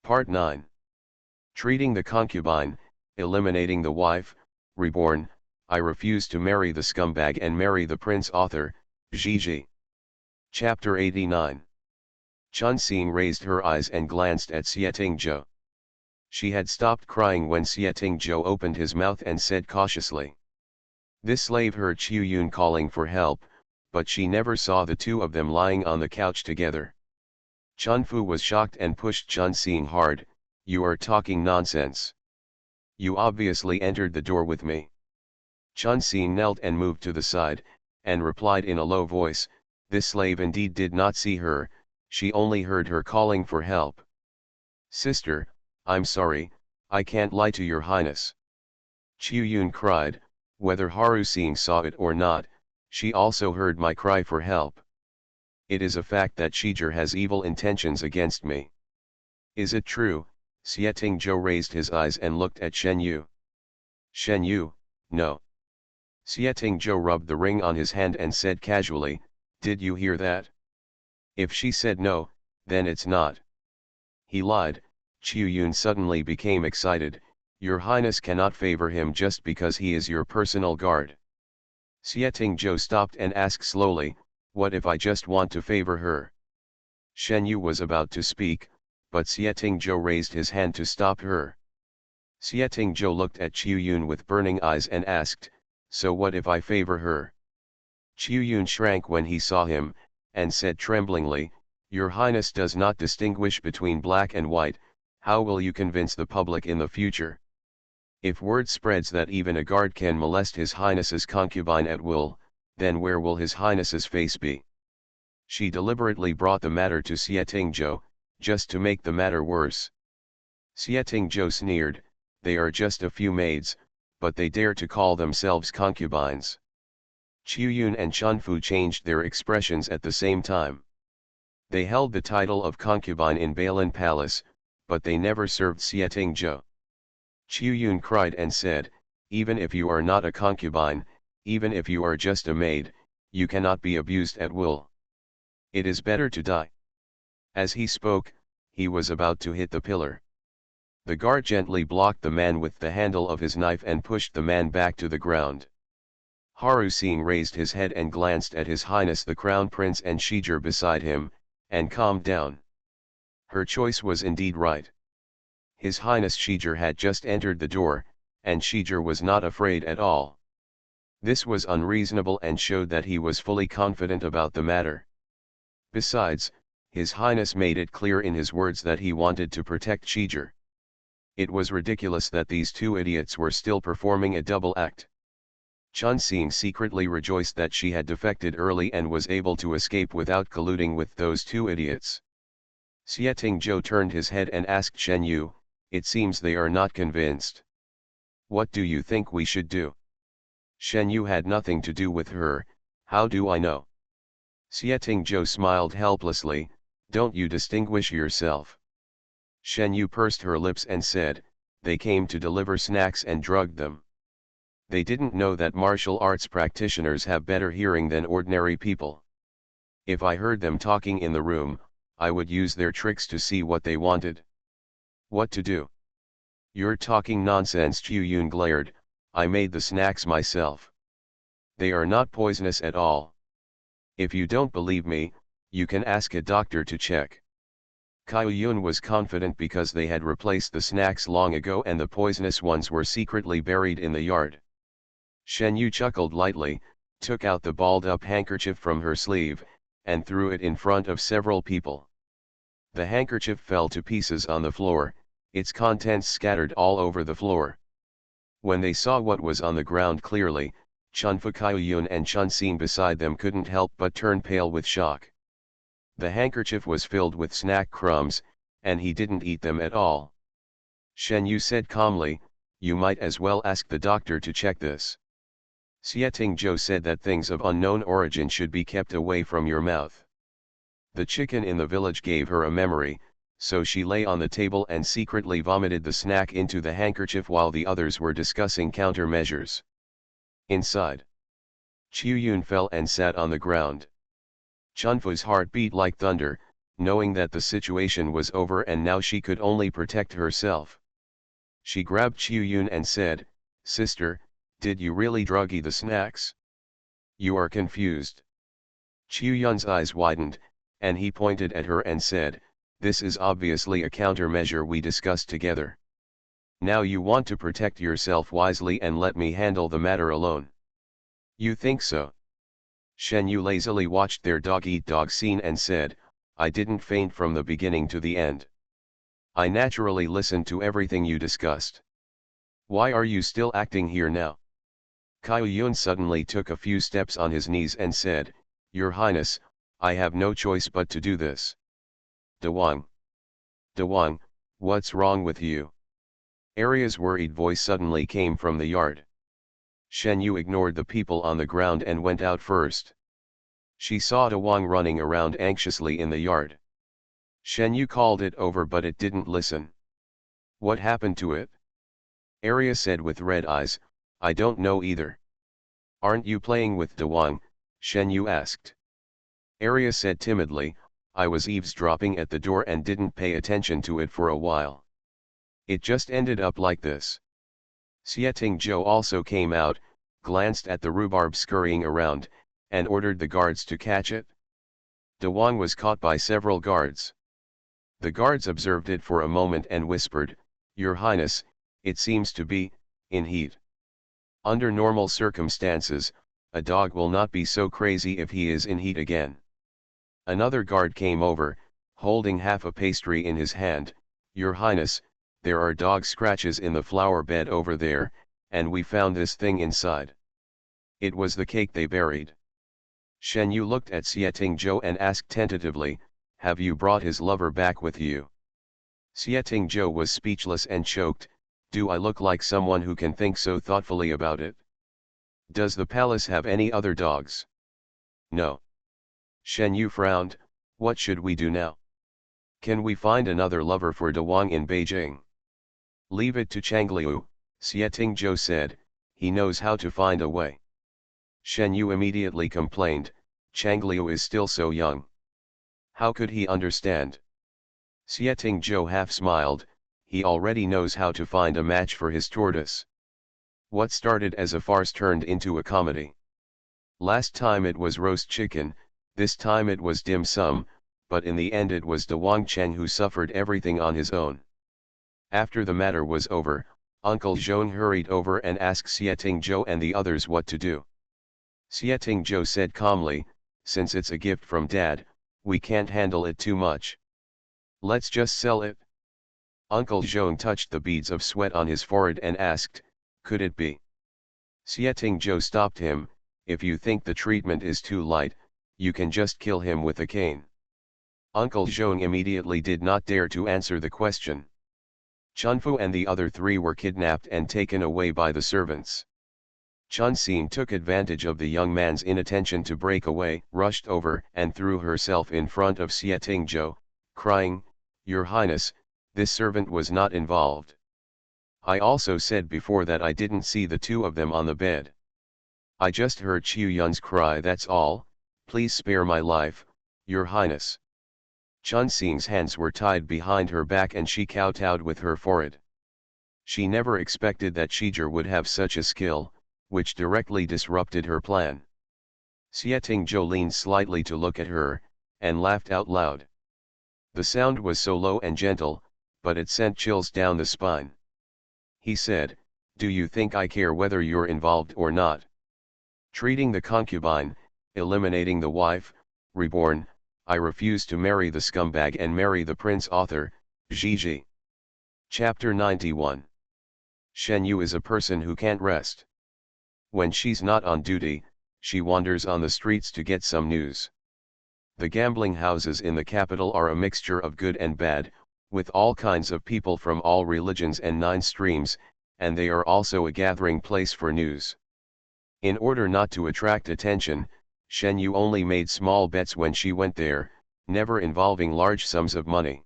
Part 9. Treating the concubine, eliminating the wife, reborn. I refuse to marry the scumbag and marry the prince. Author, Gigi. Chapter 89. Chun Xing raised her eyes and glanced at Xietingzhou. She had stopped crying when Xietingzhou opened his mouth and said cautiously. This slave heard Qiu Yun calling for help, but she never saw the two of them lying on the couch together. Chun Fu was shocked and pushed Chun Xing hard. You are talking nonsense. You obviously entered the door with me. Chun Xing knelt and moved to the side, and replied in a low voice, this slave indeed did not see her, she only heard her calling for help. Sister, I'm sorry, I can't lie to your highness. Qiu Yun cried, whether Haru Xing saw it or not, she also heard my cry for help. It is a fact that Shijir has evil intentions against me. Is it true? Xietingzhou raised his eyes and looked at Shen Yu. Shen Yu, no. Xietingzhou rubbed the ring on his hand and said casually, did you hear that? If she said no, then it's not. He lied. Qiu Yun suddenly became excited, your highness cannot favor him just because he is your personal guard. Xietingzhou stopped and asked slowly, what if I just want to favor her? Shen Yu was about to speak, but Xietingzhou raised his hand to stop her. Xietingzhou looked at Qiu Yun with burning eyes and asked, so what if I favor her? Qiu Yun shrank when he saw him, and said tremblingly, your highness does not distinguish between black and white, how will you convince the public in the future? If word spreads that even a guard can molest his highness's concubine at will, then where will his highness's face be? She deliberately brought the matter to Xietingzhou, just to make the matter worse. Xietingzhou sneered, they are just a few maids, but they dare to call themselves concubines. Qiu Yun and Chun Fu changed their expressions at the same time. They held the title of concubine in Bailin Palace, but they never served Xietingzhou. Qiu Yun cried and said, even if you are not a concubine, even if you are just a maid, you cannot be abused at will. It is better to die. As he spoke, he was about to hit the pillar. The guard gently blocked the man with the handle of his knife and pushed the man back to the ground. Haru Xing raised his head and glanced at His Highness the Crown Prince and Shijir beside him, and calmed down. Her choice was indeed right. His Highness Shijir had just entered the door, and Shijir was not afraid at all. This was unreasonable and showed that he was fully confident about the matter. Besides, His Highness made it clear in his words that he wanted to protect Shijir. It was ridiculous that these two idiots were still performing a double act. Chun Xing secretly rejoiced that she had defected early and was able to escape without colluding with those two idiots. Xietingzhou turned his head and asked Shen Yu, it seems they are not convinced. What do you think we should do? Shen Yu had nothing to do with her, how do I know? Xietingzhou smiled helplessly, don't you distinguish yourself? Shen Yu pursed her lips and said, they came to deliver snacks and drugged them. They didn't know that martial arts practitioners have better hearing than ordinary people. If I heard them talking in the room, I would use their tricks to see what they wanted. What to do? You're talking nonsense, Qiu Yun glared, I made the snacks myself. They are not poisonous at all. If you don't believe me, you can ask a doctor to check. Qiu Yun was confident because they had replaced the snacks long ago and the poisonous ones were secretly buried in the yard. Shen Yu chuckled lightly, took out the balled-up handkerchief from her sleeve, and threw it in front of several people. The handkerchief fell to pieces on the floor, its contents scattered all over the floor. When they saw what was on the ground clearly, Chun Fu, Qiu Yun and Chun Xing beside them couldn't help but turn pale with shock. The handkerchief was filled with snack crumbs, and he didn't eat them at all. Shen Yu said calmly, you might as well ask the doctor to check this. Xietingzhou said that things of unknown origin should be kept away from your mouth. The chicken in the village gave her a memory, so she lay on the table and secretly vomited the snack into the handkerchief while the others were discussing countermeasures. Inside, Qiu Yun fell and sat on the ground. Chun Fu's heart beat like thunder, knowing that the situation was over and now she could only protect herself. She grabbed Chiu Yun and said, "Sister, did you really druggie the snacks? You are confused." Chiu Yun's eyes widened, and he pointed at her and said, "This is obviously a countermeasure we discussed together. Now you want to protect yourself wisely and let me handle the matter alone. You think so?" Shen Yu lazily watched their dog-eat-dog scene and said, "I didn't faint from the beginning to the end. I naturally listened to everything you discussed. Why are you still acting here now?" Kaiu Yun suddenly took a few steps on his knees and said, "Your Highness, I have no choice but to do this." "Dawang. Dawang, what's wrong with you?" Arya's worried voice suddenly came from the yard. Shen Yu ignored the people on the ground and went out first. She saw Dawang running around anxiously in the yard. Shen Yu called it over but it didn't listen. "What happened to it?" Arya said with red eyes, "I don't know either." "Aren't you playing with Dawang?" Shen Yu asked. Arya said timidly, "I was eavesdropping at the door and didn't pay attention to it for a while. It just ended up like this." Xieting Zhou also came out, glanced at the rhubarb scurrying around, and ordered the guards to catch it. Dawang was caught by several guards. The guards observed it for a moment and whispered, "Your Highness, it seems to be in heat. Under normal circumstances, a dog will not be so crazy if he is in heat again." Another guard came over, holding half a pastry in his hand. "Your Highness, there are dog scratches in the flower bed over there, and we found this thing inside." It was the cake they buried. Shen Yu looked at Xieting Zhou and asked tentatively, "Have you brought his lover back with you?" Xieting Zhou was speechless and choked. "Do I look like someone who can think so thoughtfully about it? Does the palace have any other dogs?" "No." Shen Yu frowned. "What should we do now? Can we find another lover for Dawang in Beijing?" "Leave it to Changliu," Xieting Zhou said, "he knows how to find a way." Shen Yu immediately complained, "Changliu is still so young. How could he understand?" Xieting Zhou half smiled, "He already knows how to find a match for his tortoise." What started as a farce turned into a comedy. Last time it was roast chicken, this time it was dim sum, but in the end it was Dawang Cheng who suffered everything on his own. After the matter was over, Uncle Zhong hurried over and asked Xieting Zhou and the others what to do. Xieting Zhou said calmly, "Since it's a gift from Dad, we can't handle it too much. Let's just sell it." Uncle Zhong touched the beads of sweat on his forehead and asked, "Could it be?" Xieting Zhou stopped him, "If you think the treatment is too light, you can just kill him with a cane." Uncle Zhong immediately did not dare to answer the question. Chunfu and the other three were kidnapped and taken away by the servants. Chun Xing took advantage of the young man's inattention to break away, rushed over and threw herself in front of Xieting Zhou, crying, "Your Highness, this servant was not involved. I also said before that I didn't see the two of them on the bed. I just heard Chiu Yun's cry, that's all. Please spare my life, Your Highness." Chun Xing's hands were tied behind her back and she kowtowed with her forehead. She never expected that Shijir would have such a skill, which directly disrupted her plan. Xieting Zhou leaned slightly to look at her, and laughed out loud. The sound was so low and gentle, but it sent chills down the spine. He said, "Do you think I care whether you're involved or not? Treating the concubine, eliminating the wife, reborn, I refuse to marry the scumbag and marry the prince author, Gigi." Chapter 91. Shen Yu is a person who can't rest. When she's not on duty, she wanders on the streets to get some news. The gambling houses in the capital are a mixture of good and bad, with all kinds of people from all religions and 9 streams, and they are also a gathering place for news. In order not to attract attention, Shen Yu only made small bets when she went there, never involving large sums of money.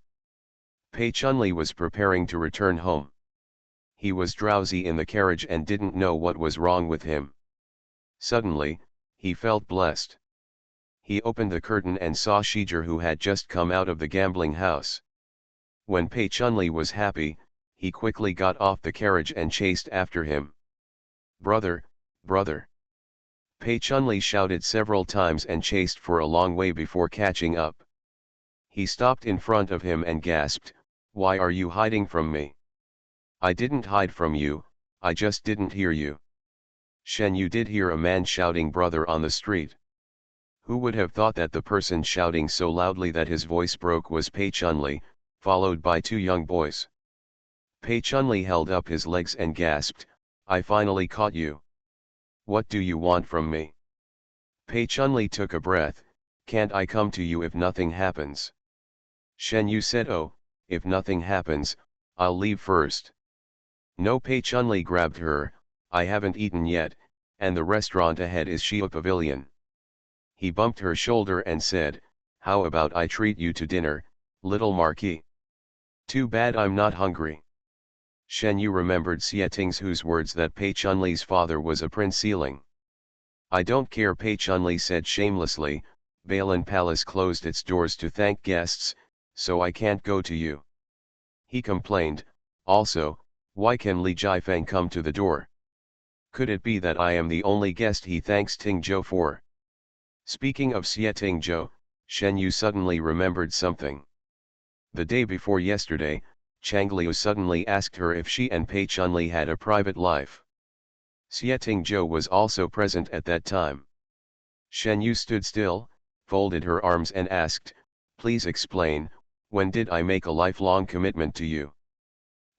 Pei Chunli was preparing to return home. He was drowsy in the carriage and didn't know what was wrong with him. Suddenly, he felt blessed. He opened the curtain and saw Shijer, who had just come out of the gambling house. When Pei Chunli was happy, he quickly got off the carriage and chased after him. "Brother, brother!" Pei Chunli shouted several times and chased for a long way before catching up. He stopped in front of him and gasped, "Why are you hiding from me?" "I didn't hide from you, I just didn't hear you." "Shen, you did hear a man shouting brother on the street." Who would have thought that the person shouting so loudly that his voice broke was Pei Chunli, followed by two young boys. Pei Chunli held up his legs and gasped, "I finally caught you. What do you want from me?" Pei Chunli took a breath, "Can't I come to you if nothing happens?" Shen Yu said, "Oh, if nothing happens, I'll leave first." "No." Pei Chunli grabbed her, "I haven't eaten yet, and the restaurant ahead is Xia Pavilion." He bumped her shoulder and said, "How about I treat you to dinner, little Marquis?" "Too bad I'm not hungry." Shen Yu remembered Xie Ting's words that Pei Chunli's father was a prince Sealing. "I don't care," Pei Chunli said shamelessly, "Balan Palace closed its doors to thank guests, so I can't go to you." He complained, "Also, why can Li Jiafeng come to the door? Could it be that I am the only guest he thanks Ting Zhou for?" Speaking of Xie Ting Zhou, Shen Yu suddenly remembered something. The day before yesterday, Chang Liu suddenly asked her if she and Pei Chunli had a private life. Xie Ting Zhou was also present at that time. Shen Yu stood still, folded her arms and asked, "Please explain, when did I make a lifelong commitment to you?"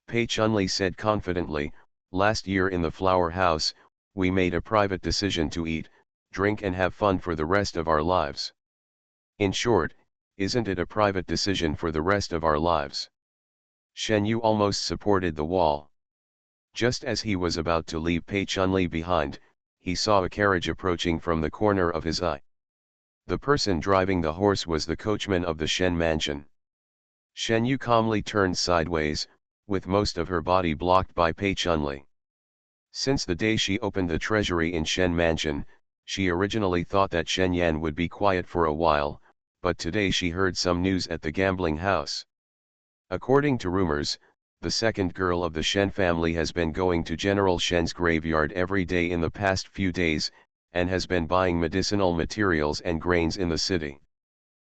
Pei Chunli said confidently, "Last year in the flower house, we made a private decision to eat, drink and have fun for the rest of our lives." "In short, isn't it a private decision for the rest of our lives?" Shen Yu almost supported the wall. Just as he was about to leave Pei Chunli behind, he saw a carriage approaching from the corner of his eye. The person driving the horse was the coachman of the Shen mansion. Shen Yu calmly turned sideways, with most of her body blocked by Pei Chunli. Since the day she opened the treasury in Shen mansion, she originally thought that Shen Yan would be quiet for a while, but today she heard some news at the gambling house. According to rumors, the second girl of the Shen family has been going to General Shen's graveyard every day in the past few days, and has been buying medicinal materials and grains in the city.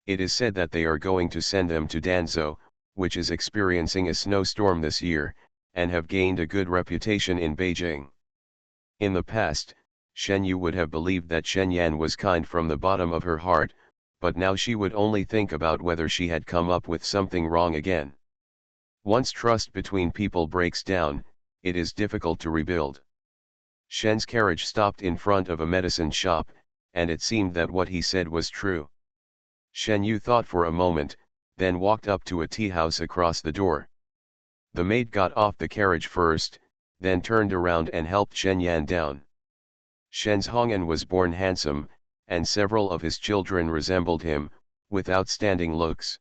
It is said that they are going to send them to Danzhou, which is experiencing a snowstorm this year, and have gained a good reputation in Beijing. In the past, Shen Yu would have believed that Shen Yan was kind from the bottom of her heart, but now she would only think about whether she had come up with something wrong again. Once trust between people breaks down, it is difficult to rebuild. Shen's carriage stopped in front of a medicine shop, and it seemed that what he said was true. Shen Yu thought for a moment, then walked up to a tea house across the door. The maid got off the carriage first, then turned around and helped Shen Yan down. Shen's Hongyan was born handsome, and several of his children resembled him, with outstanding looks.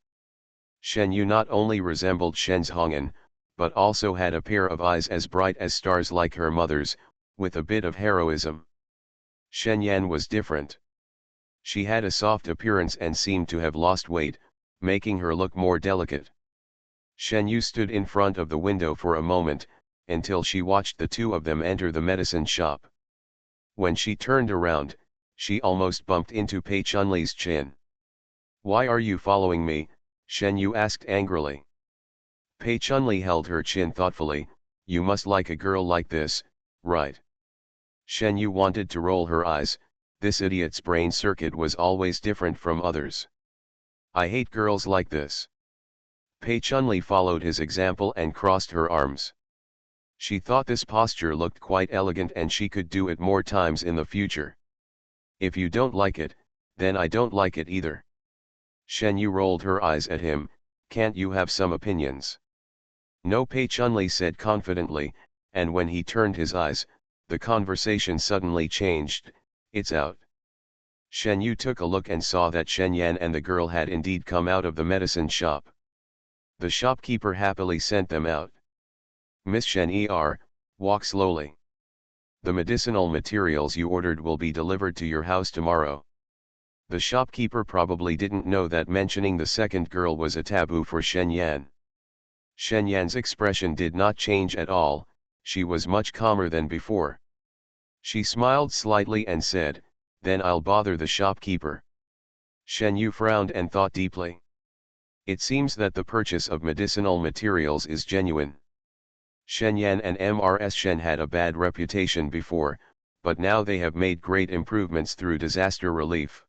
Shen Yu not only resembled Shen's Hongyan, but also had a pair of eyes as bright as stars like her mother's, with a bit of heroism. Shen Yan was different. She had a soft appearance and seemed to have lost weight, making her look more delicate. Shen Yu stood in front of the window for a moment, until she watched the two of them enter the medicine shop. When she turned around, she almost bumped into Pei Chunli's chin. "Why are you following me?" Shen Yu asked angrily. Pei Chunli held her chin thoughtfully. "You must like a girl like this, right?" Shen Yu wanted to roll her eyes. This idiot's brain circuit was always different from others. "I hate girls like this." Pei Chunli followed his example and crossed her arms. She thought this posture looked quite elegant and she could do it more times in the future. "If you don't like it, then I don't like it either." Shen Yu rolled her eyes at him. "Can't you have some opinions?" "No," Pei Chunli said confidently, and when he turned his eyes, the conversation suddenly changed. "It's out." Shen Yu took a look and saw that Shen Yan and the girl had indeed come out of the medicine shop. The shopkeeper happily sent them out. "Miss Shen walk slowly. The medicinal materials you ordered will be delivered to your house tomorrow." The shopkeeper probably didn't know that mentioning the second girl was a taboo for Shen Yan. Shen Yan's expression did not change at all, she was much calmer than before. She smiled slightly and said, "Then I'll bother the shopkeeper." Shen Yu frowned and thought deeply. It seems that the purchase of medicinal materials is genuine. Shen Yan and Mrs. Shen had a bad reputation before, but now they have made great improvements through disaster relief.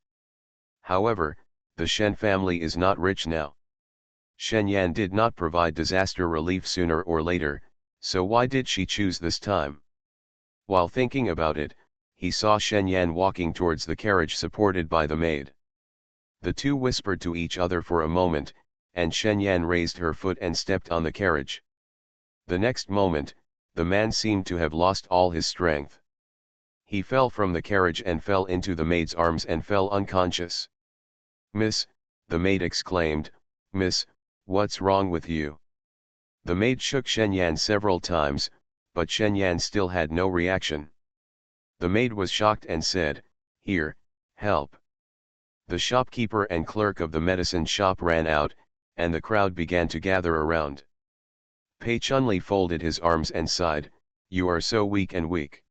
However, the Shen family is not rich now. Shen Yan did not provide disaster relief sooner or later, so why did she choose this time? While thinking about it, he saw Shen Yan walking towards the carriage supported by the maid. The two whispered to each other for a moment, and Shen Yan raised her foot and stepped on the carriage. The next moment, the man seemed to have lost all his strength. He fell from the carriage and fell into the maid's arms and fell unconscious. "Miss," the maid exclaimed, "Miss, what's wrong with you?" The maid shook Shen Yan several times, but Shen Yan still had no reaction. The maid was shocked and said, "Here, help." The shopkeeper and clerk of the medicine shop ran out, and the crowd began to gather around. Pei Chunli folded his arms and sighed, "You are so weak and weak."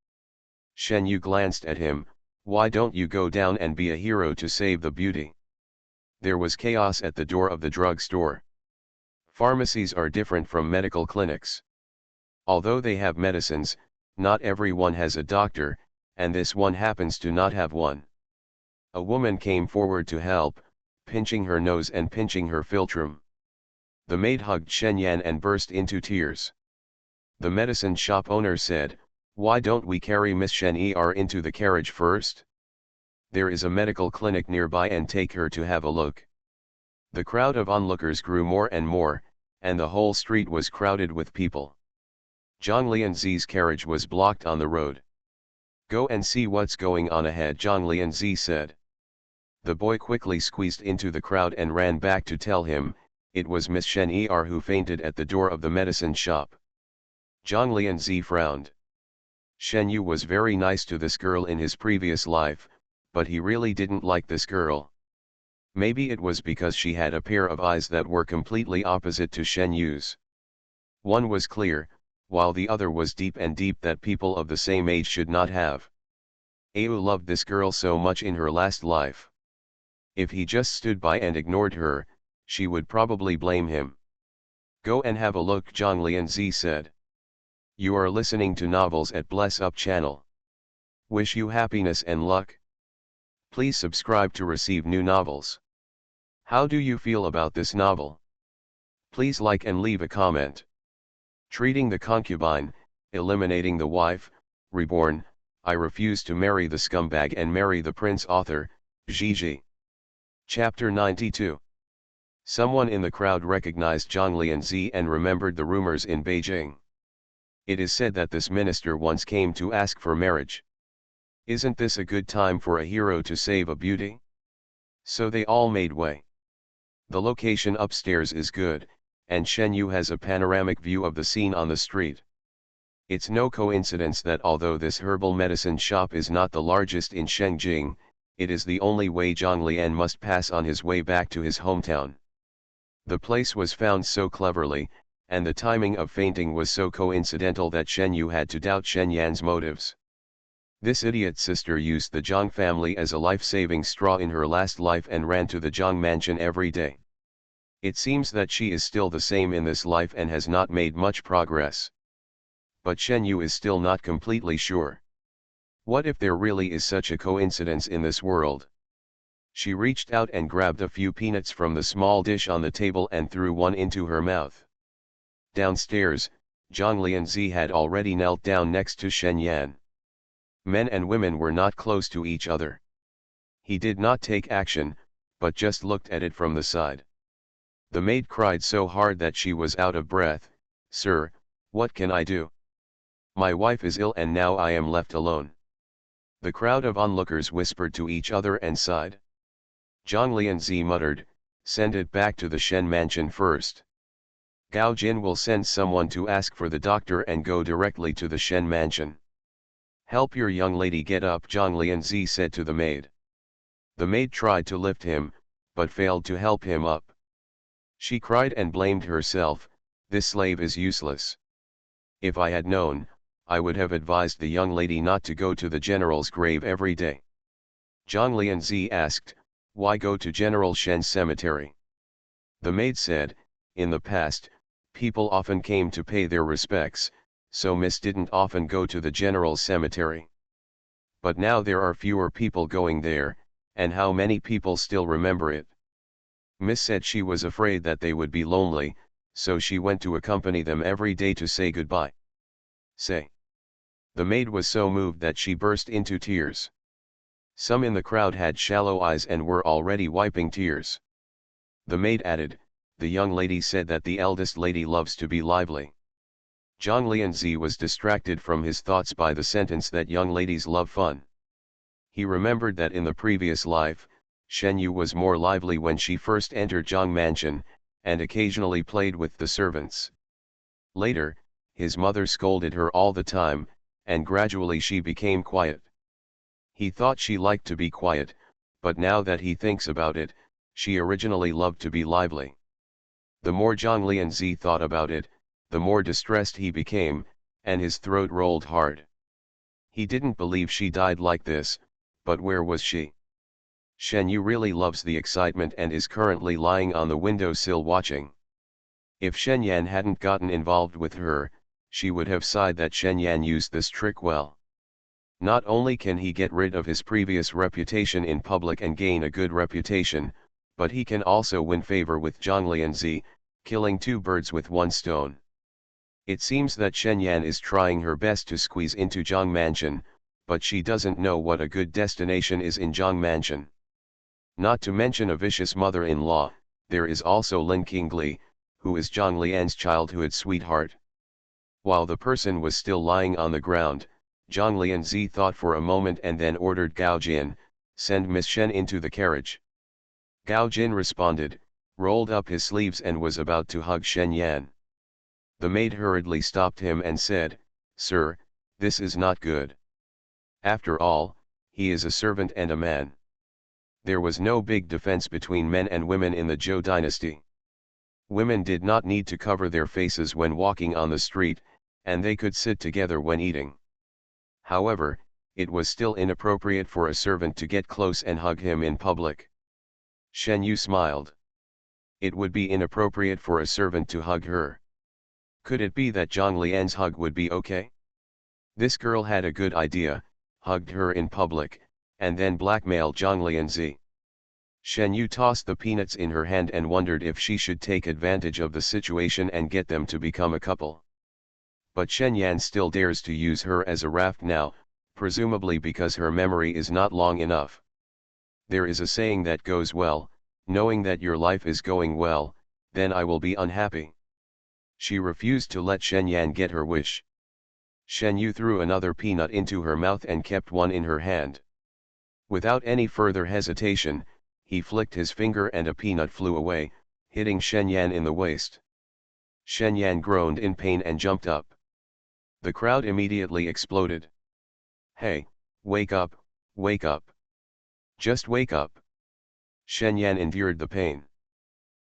Shen Yu glanced at him, "Why don't you go down and be a hero to save the beauty?" There was chaos at the door of the drugstore. Pharmacies are different from medical clinics. Although they have medicines, not everyone has a doctor, and this one happens to not have one. A woman came forward to help, pinching her nose and pinching her philtrum. The maid hugged Shen Yan and burst into tears. The medicine shop owner said, "Why don't we carry Miss Shen Er into the carriage first? There is a medical clinic nearby and take her to have a look." The crowd of onlookers grew more and more, and the whole street was crowded with people. Zhang Lianzi's carriage was blocked on the road. "Go and see what's going on ahead," Zhang Lianzi said. The boy quickly squeezed into the crowd and ran back to tell him, it was Miss Shen Er who fainted at the door of the medicine shop. Zhang Lianzi frowned. Shen Yu was very nice to this girl in his previous life, but he really didn't like this girl. Maybe it was because she had a pair of eyes that were completely opposite to Shen Yu's. One was clear, while the other was deep and deep that people of the same age should not have. Au loved this girl so much in her last life. If he just stood by and ignored her, she would probably blame him. "Go and have a look," Zhang Lianzi said. You are listening to Novels at Bless Up channel. Wish you happiness and luck. Please subscribe to receive new novels. How do you feel about this novel? Please like and leave a comment. Treating the concubine, eliminating the wife, reborn, I refuse to marry the scumbag and marry the prince. Author, Gigi. Chapter 92. Someone in the crowd recognized Zhang Lianzi and remembered the rumors in Beijing. It is said that this minister once came to ask for marriage. Isn't this a good time for a hero to save a beauty? So they all made way. The location upstairs is good, and Shen Yu has a panoramic view of the scene on the street. It's no coincidence that although this herbal medicine shop is not the largest in Shengjing, it is the only way Zhang Lian must pass on his way back to his hometown. The place was found so cleverly, and the timing of fainting was so coincidental that Shen Yu had to doubt Shen Yan's motives. This idiot sister used the Zhang family as a life-saving straw in her last life and ran to the Zhang mansion every day. It seems that she is still the same in this life and has not made much progress. But Shen Yu is still not completely sure. What if there really is such a coincidence in this world? She reached out and grabbed a few peanuts from the small dish on the table and threw one into her mouth. Downstairs, Zhang Lianzi had already knelt down next to Shen Yan. Men and women were not close to each other. He did not take action, but just looked at it from the side. The maid cried so hard that she was out of breath. "Sir, what can I do? My wife is ill and now I am left alone." The crowd of onlookers whispered to each other and sighed. Zhang Lianzi muttered, "Send it back to the Shen mansion first. Gao Jin will send someone to ask for the doctor and go directly to the Shen mansion." "Help your young lady get up," Zhang Lianzi said to the maid. The maid tried to lift him, but failed to help him up. She cried and blamed herself, "This slave is useless. If I had known, I would have advised the young lady not to go to the general's grave every day." Zhang Lianzi asked, "Why go to General Shen's cemetery?" The maid said, "In the past, people often came to pay their respects, so Miss didn't often go to the general's cemetery. But now there are fewer people going there, and how many people still remember it?" Miss said she was afraid that they would be lonely, so she went to accompany them every day to say goodbye. Say. The maid was so moved that she burst into tears. Some in the crowd had shallow eyes and were already wiping tears. The maid added, "The young lady said that the eldest lady loves to be lively." Zhang Lianzi was distracted from his thoughts by the sentence that young ladies love fun. He remembered that in the previous life, Shen Yu was more lively when she first entered Zhang Mansion, and occasionally played with the servants. Later, his mother scolded her all the time, and gradually she became quiet. He thought she liked to be quiet, but now that he thinks about it, she originally loved to be lively. The more Zhang Lianzi thought about it, the more distressed he became, and his throat rolled hard. He didn't believe she died like this, but where was she? Shen Yu really loves the excitement and is currently lying on the windowsill watching. If Shen Yan hadn't gotten involved with her, she would have sighed that Shen Yan used this trick well. Not only can he get rid of his previous reputation in public and gain a good reputation, but he can also win favor with Zhang Lianzi, killing two birds with one stone. It seems that Shen Yan is trying her best to squeeze into Zhang Mansion, but she doesn't know what a good destination is in Zhang Mansion. Not to mention a vicious mother-in-law, there is also Lin Qingli, who is Zhang Lian's childhood sweetheart. While the person was still lying on the ground, Zhang Lianzi thought for a moment and then ordered Gao Jin, "Send Miss Shen into the carriage." Gao Jin responded, rolled up his sleeves and was about to hug Shen Yan. The maid hurriedly stopped him and said, "Sir, this is not good. After all, he is a servant and a man." There was no big difference between men and women in the Zhou dynasty. Women did not need to cover their faces when walking on the street, and they could sit together when eating. However, it was still inappropriate for a servant to get close and hug him in public. Shen Yu smiled. It would be inappropriate for a servant to hug her. Could it be that Zhang Lian's hug would be okay? This girl had a good idea, hugged her in public, and then blackmailed Zhang Lianzi. Shen Yu tossed the peanuts in her hand and wondered if she should take advantage of the situation and get them to become a couple. But Shen Yan still dares to use her as a raft now, presumably because her memory is not long enough. There is a saying that goes well, knowing that your life is going well, then I will be unhappy. She refused to let Shen Yan get her wish. Shen Yu threw another peanut into her mouth and kept one in her hand. Without any further hesitation, he flicked his finger and a peanut flew away, hitting Shen Yan in the waist. Shen Yan groaned in pain and jumped up. The crowd immediately exploded. "Hey, wake up, wake up. Just wake up." Shen Yan endured the pain.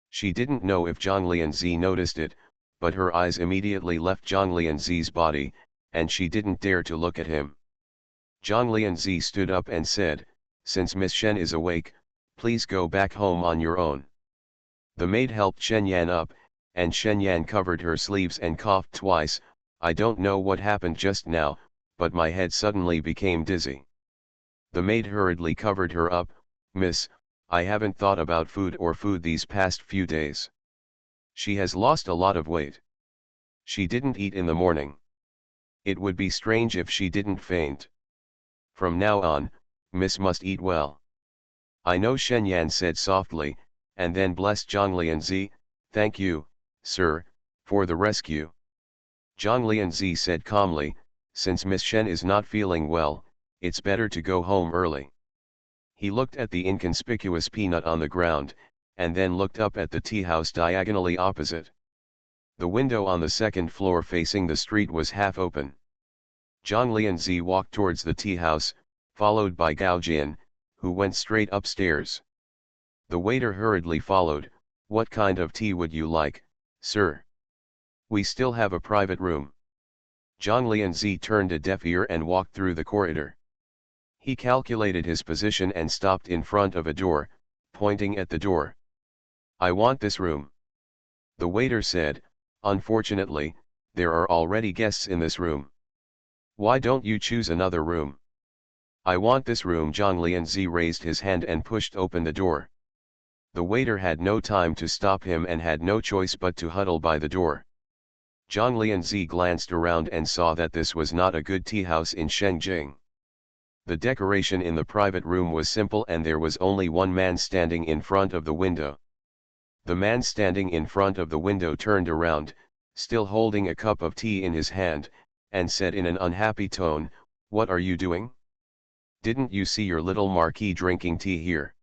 She didn't know if Zhang Lianzi noticed it, but her eyes immediately left Zhang Lianzi's body, and she didn't dare to look at him. Zhang Lianzi stood up and said, "Since Miss Shen is awake, please go back home on your own." The maid helped Shen Yan up, and Shen Yan covered her sleeves and coughed twice. "I don't know what happened just now, but my head suddenly became dizzy." The maid hurriedly covered her up. "Miss, I haven't thought about food these past few days. She has lost a lot of weight. She didn't eat in the morning. It would be strange if she didn't faint. From now on, Miss must eat well." "I know," Shen Yan said softly, and then blessed Zhang Lianzi. "Thank you, sir, for the rescue." Zhang Lianzi said calmly, "Since Miss Shen is not feeling well, it's better to go home early." He looked at the inconspicuous peanut on the ground, and then looked up at the tea house diagonally opposite. The window on the second floor facing the street was half open. Zhang Lianzi walked towards the tea house, followed by Gao Jin, who went straight upstairs. The waiter hurriedly followed. "What kind of tea would you like, sir? We still have a private room." Zhang Lianzi turned a deaf ear and walked through the corridor. He calculated his position and stopped in front of a door, pointing at the door. "I want this room." The waiter said, "Unfortunately, there are already guests in this room. Why don't you choose another room?" "I want this room." Zhang Lianzi raised his hand and pushed open the door. The waiter had no time to stop him and had no choice but to huddle by the door. Zhang Lianzi glanced around and saw that this was not a good tea house in Shengjing. The decoration in the private room was simple and there was only one man standing in front of the window. The man standing in front of the window turned around, still holding a cup of tea in his hand, and said in an unhappy tone, "What are you doing? Didn't you see your little Marquis drinking tea here?"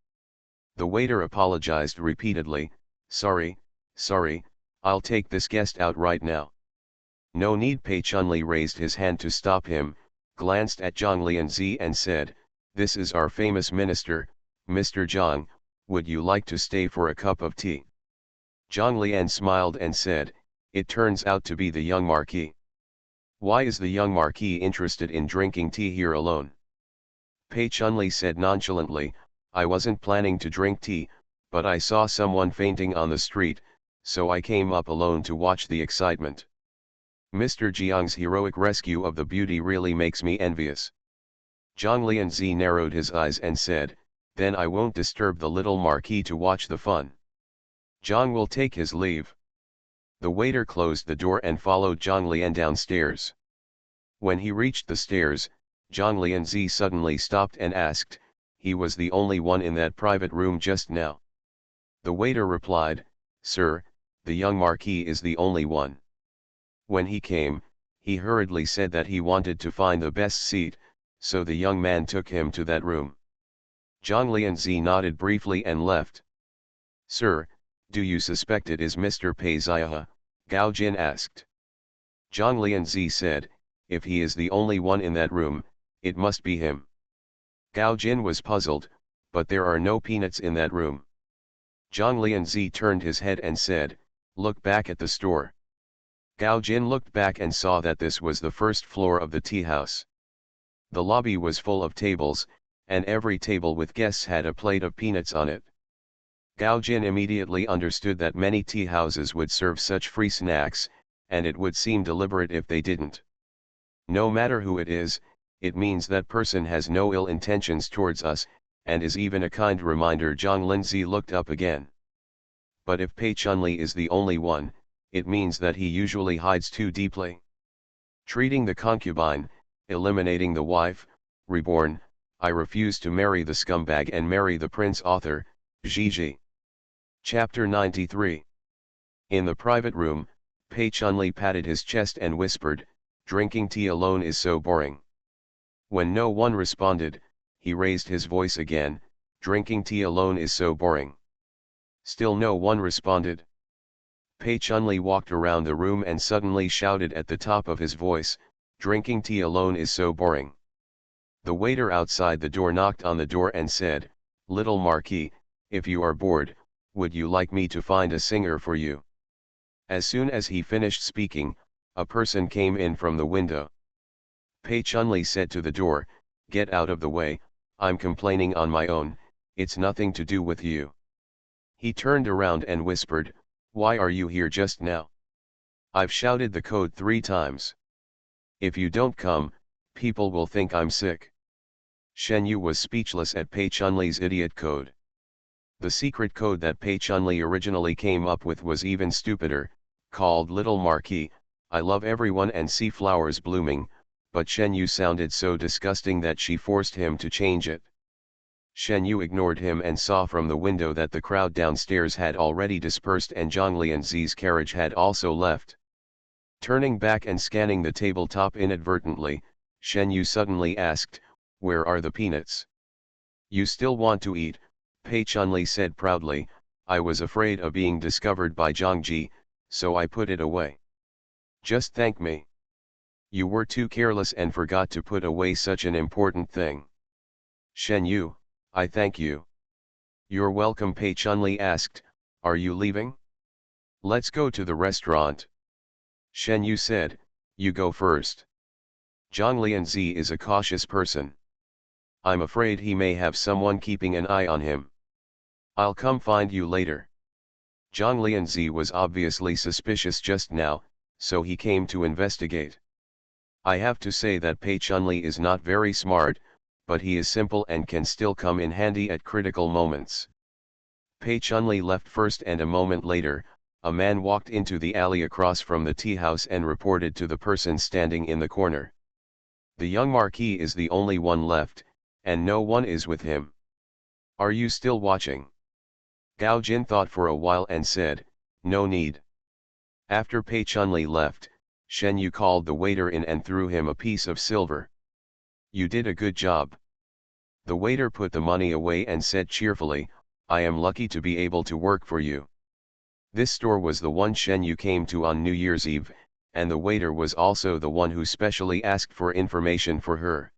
The waiter apologized repeatedly, sorry, I'll take this guest out right now." "No need." Pei Chunli raised his hand to stop him, glanced at Zhang Lianzi and said, "This is our famous minister, Mr. Zhang, would you like to stay for a cup of tea?" Zhang Lian smiled and said, "It turns out to be the young Marquis. Why is the young Marquis interested in drinking tea here alone?" Pei Chunli said nonchalantly, "I wasn't planning to drink tea, but I saw someone fainting on the street, so I came up alone to watch the excitement. Mr. Jiang's heroic rescue of the beauty really makes me envious." Zhang Lianzi narrowed his eyes and said, "Then I won't disturb the little Marquis to watch the fun. Zhang will take his leave." The waiter closed the door and followed Zhang Lian downstairs. When he reached the stairs, Zhang Lianzi suddenly stopped and asked, "He was the only one in that private room just now?" The waiter replied, "Sir, the young Marquis is the only one. When he came, he hurriedly said that he wanted to find the best seat, so the young man took him to that room." Zhang Lianzi nodded briefly and left. "Sir, do you suspect it is Mr. Pei Ziahe?" Gao Jin asked. Zhang Lianzi said, "If he is the only one in that room, it must be him." Gao Jin was puzzled, "But there are no peanuts in that room." Zhang Lianzi turned his head and said, "Look back at the store." Gao Jin looked back and saw that this was the first floor of the tea house. The lobby was full of tables, and every table with guests had a plate of peanuts on it. Gao Jin immediately understood that many tea houses would serve such free snacks, and it would seem deliberate if they didn't. No matter who it is, it means that person has no ill intentions towards us, and is even a kind reminder. Zhang Linzi looked up again. But if Pei Chunli is the only one, it means that he usually hides too deeply. Treating the concubine, eliminating the wife, reborn, I refuse to marry the scumbag and marry the prince. Author, Gigi. Chapter 93. In the private room, Pei Chunli patted his chest and whispered, "Drinking tea alone is so boring." When no one responded, he raised his voice again, "Drinking tea alone is so boring." Still no one responded. Pei Chunli walked around the room and suddenly shouted at the top of his voice, "Drinking tea alone is so boring." The waiter outside the door knocked on the door and said, "Little Marquis, if you are bored, would you like me to find a singer for you?" As soon as he finished speaking, a person came in from the window. Pei Chunli said to the door, "Get out of the way, I'm complaining on my own, it's nothing to do with you." He turned around and whispered, "Why are you here just now? I've shouted the code 3 times. If you don't come, people will think I'm sick." Shen Yu was speechless at Pei Chunli's idiot code. The secret code that Pei Chunli originally came up with was even stupider, called Little Marquis, I love everyone and see flowers blooming, but Shen Yu sounded so disgusting that she forced him to change it. Shen Yu ignored him and saw from the window that the crowd downstairs had already dispersed and Zhang Lianzi's carriage had also left. Turning back and scanning the tabletop inadvertently, Shen Yu suddenly asked, "Where are the peanuts?" "You still want to eat," Pei Chunli said proudly, "I was afraid of being discovered by Zhang Ji, so I put it away. Just thank me. You were too careless and forgot to put away such an important thing." "Shen Yu, I thank you. You're welcome, Pei Chunli asked, are you leaving? Let's go to the restaurant. Shen Yu said, you go first. Zhang Lianzi is a cautious person. I'm afraid he may have someone keeping an eye on him. I'll come find you later. Zhang Lianzi was obviously suspicious just now, so he came to investigate. I have to say that Pei Chunli is not very smart, but he is simple and can still come in handy at critical moments. Pei Chunli left first, and a moment later, a man walked into the alley across from the tea house and reported to the person standing in the corner. The young Marquis is the only one left, and no one is with him. Are you still watching? Gao Jin thought for a while and said, no need. After Pei Chunli left, Shen Yu called the waiter in and threw him a piece of silver. You did a good job. The waiter put the money away and said cheerfully, I am lucky to be able to work for you. This store was the one Shen Yu came to on New Year's Eve, and the waiter was also the one who specially asked for information for her.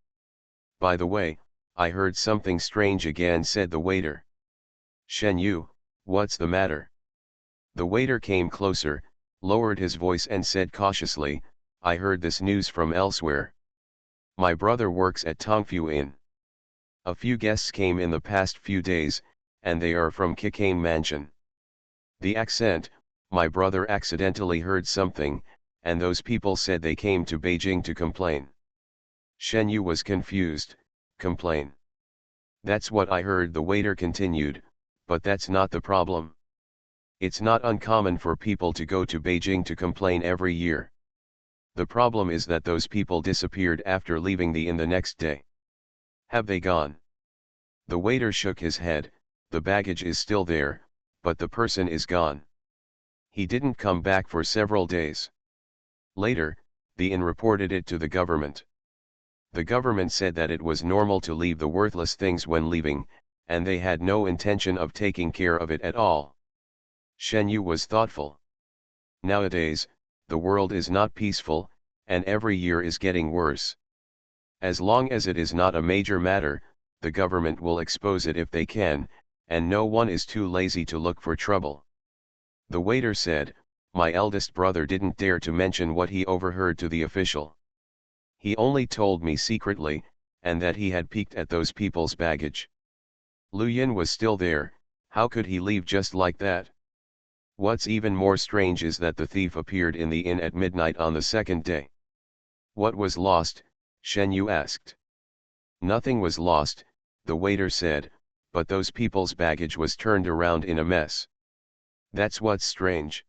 By the way, I heard something strange again, said the waiter. Shen Yu, what's the matter? The waiter came closer, lowered his voice and said cautiously, I heard this news from elsewhere. My brother works at Tongfu Inn. A few guests came in the past few days, and they are from Kikane Mansion. The accent, my brother accidentally heard something, and those people said they came to Beijing to complain. Shen Yu was confused. Complain? That's what I heard, the waiter continued, but that's not the problem. It's not uncommon for people to go to Beijing to complain every year. The problem is that those people disappeared after leaving the inn the next day. Have they gone? The waiter shook his head. The baggage is still there, but the person is gone. He didn't come back for several days. Later, the inn reported it to the government. The government said that it was normal to leave the worthless things when leaving, and they had no intention of taking care of it at all. Shen Yu was thoughtful. Nowadays, the world is not peaceful, and every year is getting worse. As long as it is not a major matter, the government will expose it if they can, and no one is too lazy to look for trouble. The waiter said, my eldest brother didn't dare to mention what he overheard to the official. He only told me secretly, and that he had peeked at those people's baggage. Lu Yin was still there. How could he leave just like that? What's even more strange is that the thief appeared in the inn at midnight on the second day. What was lost? Shen Yu asked. Nothing was lost, the waiter said, but those people's baggage was turned around in a mess. That's what's strange.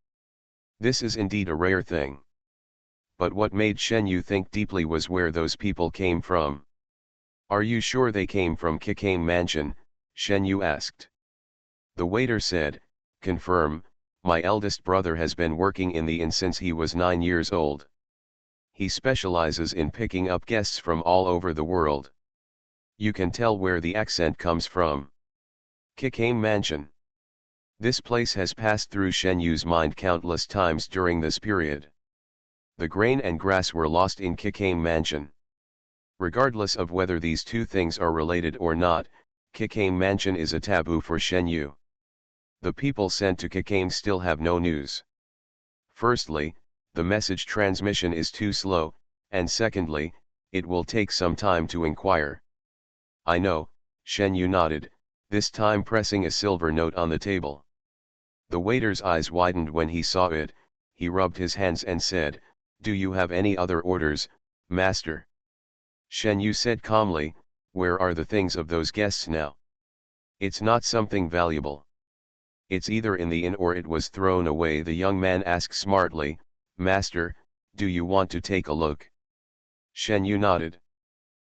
This is indeed a rare thing. But what made Shen Yu think deeply was where those people came from. Are you sure they came from Kikane Mansion? Shen Yu asked. The waiter said, confirm, my eldest brother has been working in the inn since he was 9 years old. He specializes in picking up guests from all over the world. You can tell where the accent comes from. Kikane Mansion. This place has passed through Shen Yu's mind countless times during this period. The grain and grass were lost in Kikane Mansion. Regardless of whether these two things are related or not, Kikane Mansion is a taboo for Shen Yu. The people sent to Kikane still have no news. Firstly, the message transmission is too slow, and secondly, it will take some time to inquire. I know, Shen Yu nodded, this time pressing a silver note on the table. The waiter's eyes widened when he saw it. He rubbed his hands and said, do you have any other orders, master? Shen Yu said calmly, where are the things of those guests now? It's not something valuable. It's either in the inn or it was thrown away, the young man asked smartly. Master, do you want to take a look? Shen Yu nodded.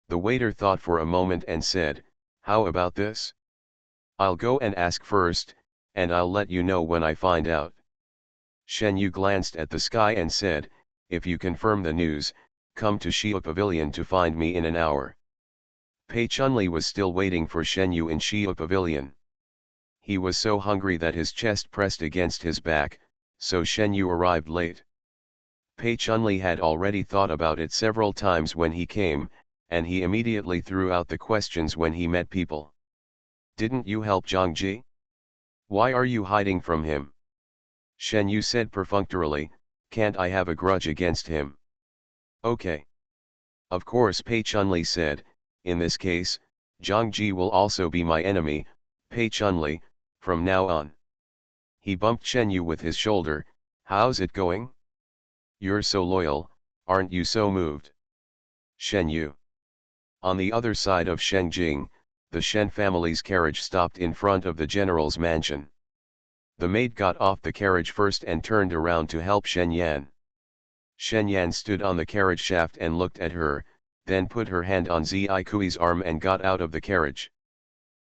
The waiter thought for a moment and said, how about this? I'll go and ask first, and I'll let you know when I find out. Shen Yu glanced at the sky and said, if you confirm the news, come to Shia Pavilion to find me in an hour. Pei Chunli was still waiting for Shen Yu in Shia Pavilion. He was so hungry that his chest pressed against his back, so Shen Yu arrived late. Pei Chunli had already thought about it several times when he came, and he immediately threw out the questions when he met people. Didn't you help Zhang Ji? Why are you hiding from him? Shen Yu said perfunctorily, can't I have a grudge against him? Okay. Of course Pei Chunli said, in this case, Zhang Ji will also be my enemy, Pei Chunli, from now on. He bumped Shen Yu with his shoulder, how's it going? You're so loyal, aren't you so moved? Shen Yu. On the other side of Shengjing, the Shen family's carriage stopped in front of the general's mansion. The maid got off the carriage first and turned around to help Shen Yan. Shen Yan stood on the carriage shaft and looked at her, then put her hand on Zi Kui's arm and got out of the carriage.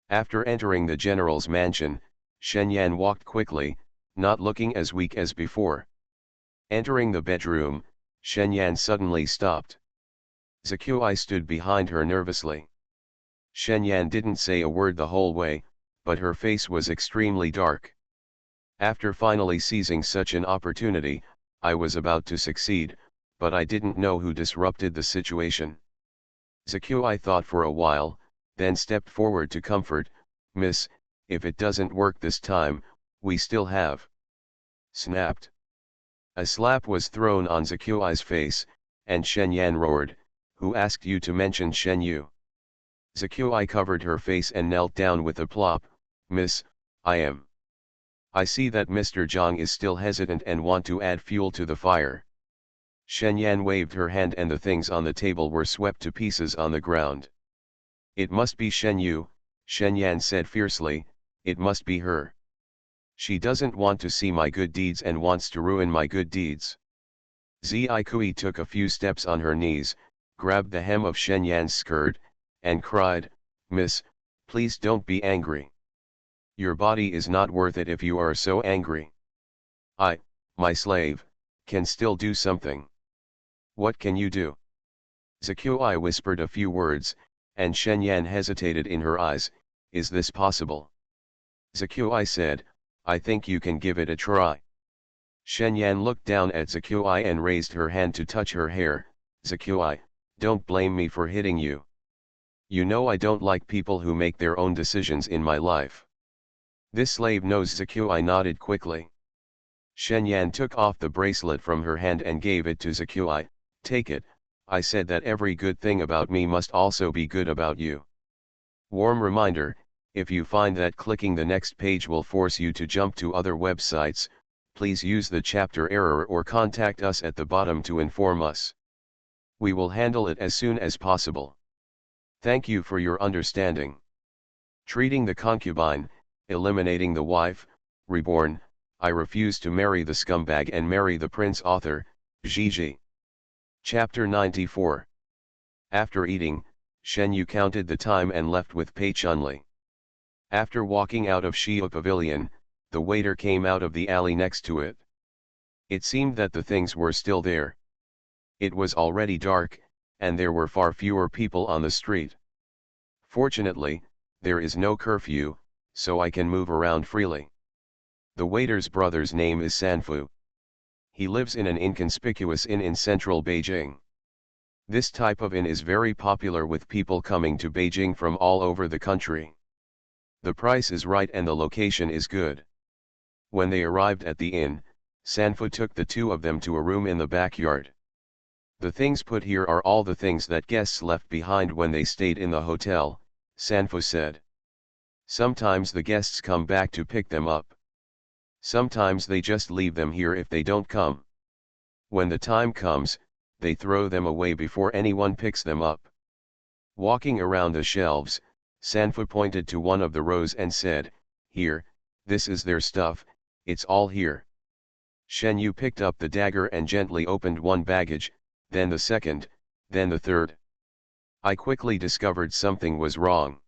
After entering the general's mansion, Shen Yan walked quickly, not looking as weak as before. Entering the bedroom, Shen Yan suddenly stopped. Zi Kui stood behind her nervously. Shen Yan didn't say a word the whole way, but her face was extremely dark. After finally seizing such an opportunity, I was about to succeed, but I didn't know who disrupted the situation. Zi Kui thought for a while, then stepped forward to comfort, Miss, if it doesn't work this time, we still have. Snapped. A slap was thrown on Zi Kui's face, and Shen Yan roared, who asked you to mention Shen Yu? Zi Kui covered her face and knelt down with a plop, Miss, I am. I see that Mr. Zhang is still hesitant and want to add fuel to the fire. Shen Yan waved her hand and the things on the table were swept to pieces on the ground. It must be Shen Yu, Shen Yan said fiercely, it must be her. She doesn't want to see my good deeds and wants to ruin my good deeds. Zi Kui took a few steps on her knees, grabbed the hem of Shen Yan's skirt, and cried, Miss, please don't be angry. Your body is not worth it if you are so angry. I, my slave, can still do something. What can you do? Zi Kui whispered a few words, and Shen Yan hesitated in her eyes, is this possible? Zi Kui said, I think you can give it a try. Shen Yan looked down at Zi Kui and raised her hand to touch her hair, Zi Kui, don't blame me for hitting you. You know I don't like people who make their own decisions in my life. This slave knows. Zi Kui nodded quickly. Shen Yan took off the bracelet from her hand and gave it to Zi Kui, take it, I said that every good thing about me must also be good about you. Warm reminder, if you find that clicking the next page will force you to jump to other websites, please use the chapter error or contact us at the bottom to inform us. We will handle it as soon as possible. Thank you for your understanding. Treating the concubine, eliminating the wife, reborn, I refuse to marry the scumbag and marry the prince. Author, Gigi. Chapter 94. After eating, Shen Yu counted the time and left with Pei Chunli. After walking out of Shia Pavilion, the waiter came out of the alley next to it. It seemed that the things were still there. It was already dark, and there were far fewer people on the street. Fortunately, there is no curfew, so I can move around freely. The waiter's brother's name is Sanfu. He lives in an inconspicuous inn in central Beijing. This type of inn is very popular with people coming to Beijing from all over the country. The price is right and the location is good. When they arrived at the inn, Sanfu took the two of them to a room in the backyard. The things put here are all the things that guests left behind when they stayed in the hotel, Sanfu said. Sometimes the guests come back to pick them up. Sometimes they just leave them here if they don't come. When the time comes, they throw them away before anyone picks them up. Walking around the shelves, Sanfu pointed to one of the rows and said, here, this is their stuff, it's all here. Shen Yu picked up the dagger and gently opened one baggage, then the second, then the third. I quickly discovered something was wrong.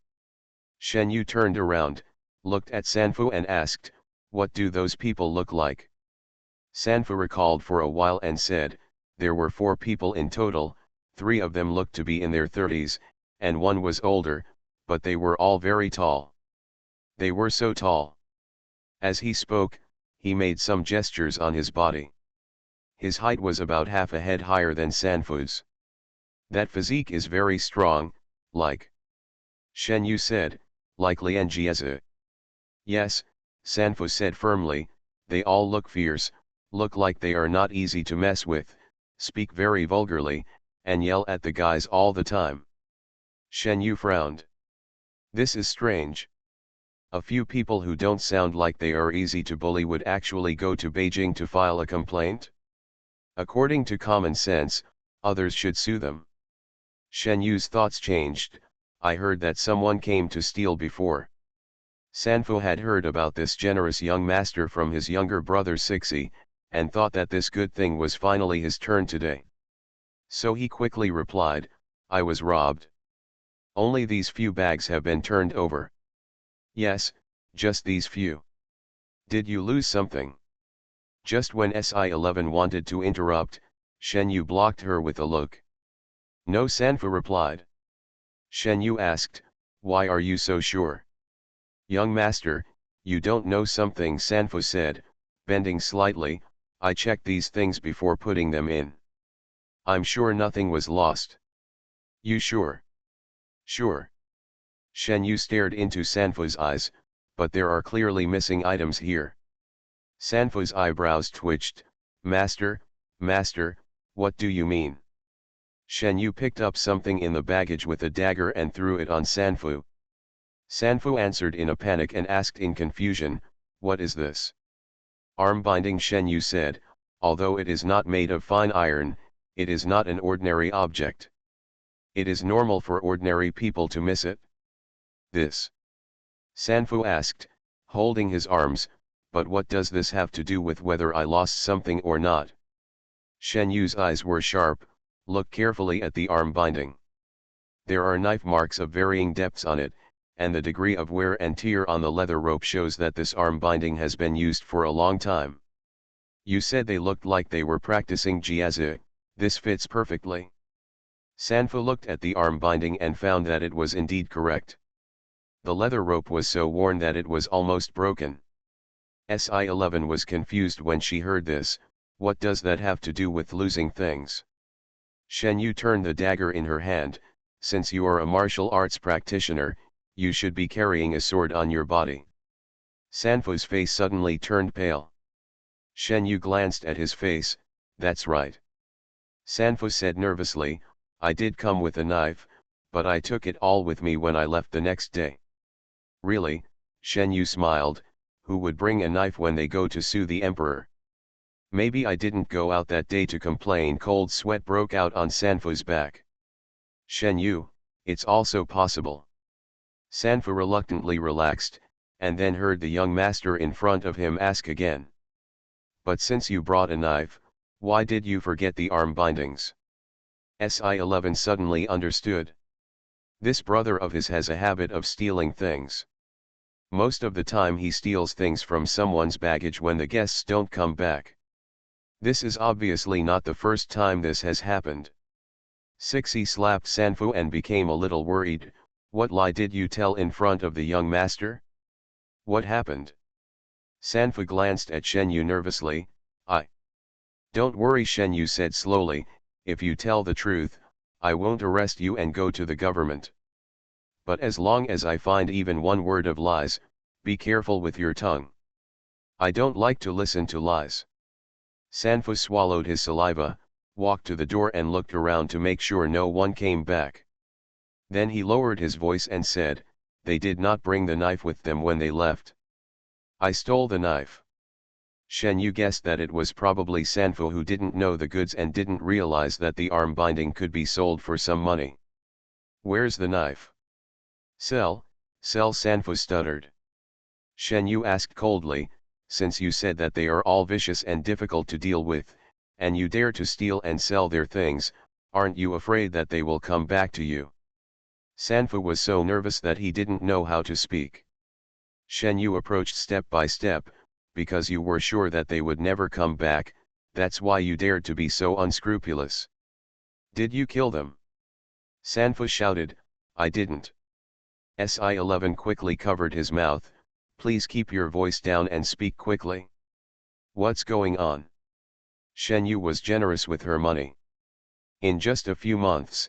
Shen Yu turned around, looked at Sanfu and asked, what do those people look like? Sanfu recalled for a while and said, there were 4 people in total, 3 of them looked to be in their 30s, and one was older, but they were all very tall. They were so tall. As he spoke, he made some gestures on his body. His height was about half a head higher than Sanfu's. That physique is very strong, like. Shen Yu said, like Lian Jieze. Yes, Sanfu said firmly, they all look fierce, look like they are not easy to mess with, speak very vulgarly, and yell at the guys all the time. Shen Yu frowned. This is strange. A few people who don't sound like they are easy to bully would actually go to Beijing to file a complaint? According to common sense, others should sue them. Shen Yu's thoughts changed. I heard that someone came to steal before. Sanfu had heard about this generous young master from his younger brother Sixi, and thought that this good thing was finally his turn today. So he quickly replied, I was robbed. Only these few bags have been turned over. Yes, just these few. Did you lose something? Just when Si-11 wanted to interrupt, Shen Yu blocked her with a look. No, Sanfu replied. Shen Yu asked, why are you so sure? Young master, you don't know something, Sanfu said, bending slightly, I checked these things before putting them in. I'm sure nothing was lost. You sure? Sure. Shen Yu stared into Sanfu's eyes, but there are clearly missing items here. Sanfu's eyebrows twitched. Master, what do you mean? Shen Yu picked up something in the baggage with a dagger and threw it on Sanfu. Sanfu answered in a panic and asked in confusion, what is this? Arm binding, Shen Yu said, although it is not made of fine iron, it is not an ordinary object. It is normal for ordinary people to miss it. This? Sanfu asked, holding his arms, but what does this have to do with whether I lost something or not? Shen Yu's eyes were sharp. Look carefully at the arm binding. There are knife marks of varying depths on it, and the degree of wear and tear on the leather rope shows that this arm binding has been used for a long time. You said they looked like they were practicing jiazi. This fits perfectly. Sanfu looked at the arm binding and found that it was indeed correct. The leather rope was so worn that it was almost broken. Si-11 was confused when she heard this. What does that have to do with losing things? Shen Yu turned the dagger in her hand. Since you are a martial arts practitioner, you should be carrying a sword on your body. Sanfu's face suddenly turned pale. Shen Yu glanced at his face. That's right. Sanfu said nervously, I did come with a knife, but I took it all with me when I left the next day. Really? Shen Yu smiled. Who would bring a knife when they go to sue the emperor? Maybe I didn't go out that day to complain. Cold sweat broke out on Sanfu's back. Shen Yu, it's also possible. Sanfu reluctantly relaxed, and then heard the young master in front of him ask again. But since you brought a knife, why did you forget the arm bindings? Si-11 suddenly understood. This brother of his has a habit of stealing things. Most of the time he steals things from someone's baggage when the guests don't come back. This is obviously not the first time this has happened. Sixi slapped Sanfu and became a little worried. What lie did you tell in front of the young master? What happened? Sanfu glanced at Shen Yu nervously. Don't worry, Shen Yu said slowly, if you tell the truth, I won't arrest you and go to the government. But as long as I find even one word of lies, be careful with your tongue. I don't like to listen to lies. Sanfu swallowed his saliva, walked to the door and looked around to make sure no one came back. Then he lowered his voice and said, they did not bring the knife with them when they left. I stole the knife. Shen Yu guessed that it was probably Sanfu who didn't know the goods and didn't realize that the arm binding could be sold for some money. Where's the knife? Sell, Sanfu stuttered. Shen Yu asked coldly, since you said that they are all vicious and difficult to deal with, and you dare to steal and sell their things, aren't you afraid that they will come back to you? Sanfu was so nervous that he didn't know how to speak. Shen Yu approached step by step, because you were sure that they would never come back, that's why you dared to be so unscrupulous. Did you kill them? Sanfu shouted, I didn't. Si-11 quickly covered his mouth. Please keep your voice down and speak quickly. What's going on? Shen Yu was generous with her money. In just a few months,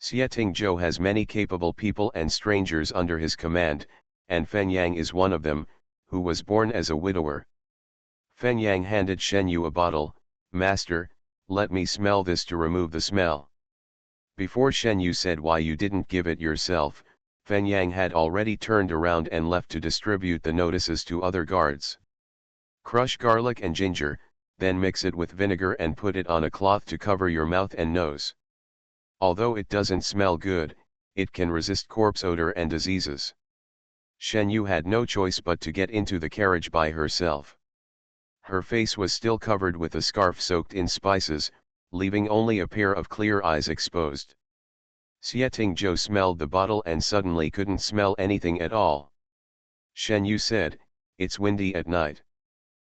Xieting Zhou has many capable people and strangers under his command, and Fen Yang is one of them, who was born as a widower. Fen Yang handed Shen Yu a bottle. "Master, let me smell this to remove the smell." Before Shen Yu said why you didn't give it yourself, Fen Yang had already turned around and left to distribute the notices to other guards. "Crush garlic and ginger, then mix it with vinegar and put it on a cloth to cover your mouth and nose. Although it doesn't smell good, it can resist corpse odor and diseases." Shen Yu had no choice but to get into the carriage by herself. Her face was still covered with a scarf soaked in spices, leaving only a pair of clear eyes exposed. Xieting Zhou smelled the bottle and suddenly couldn't smell anything at all. Shen Yu said, "It's windy at night.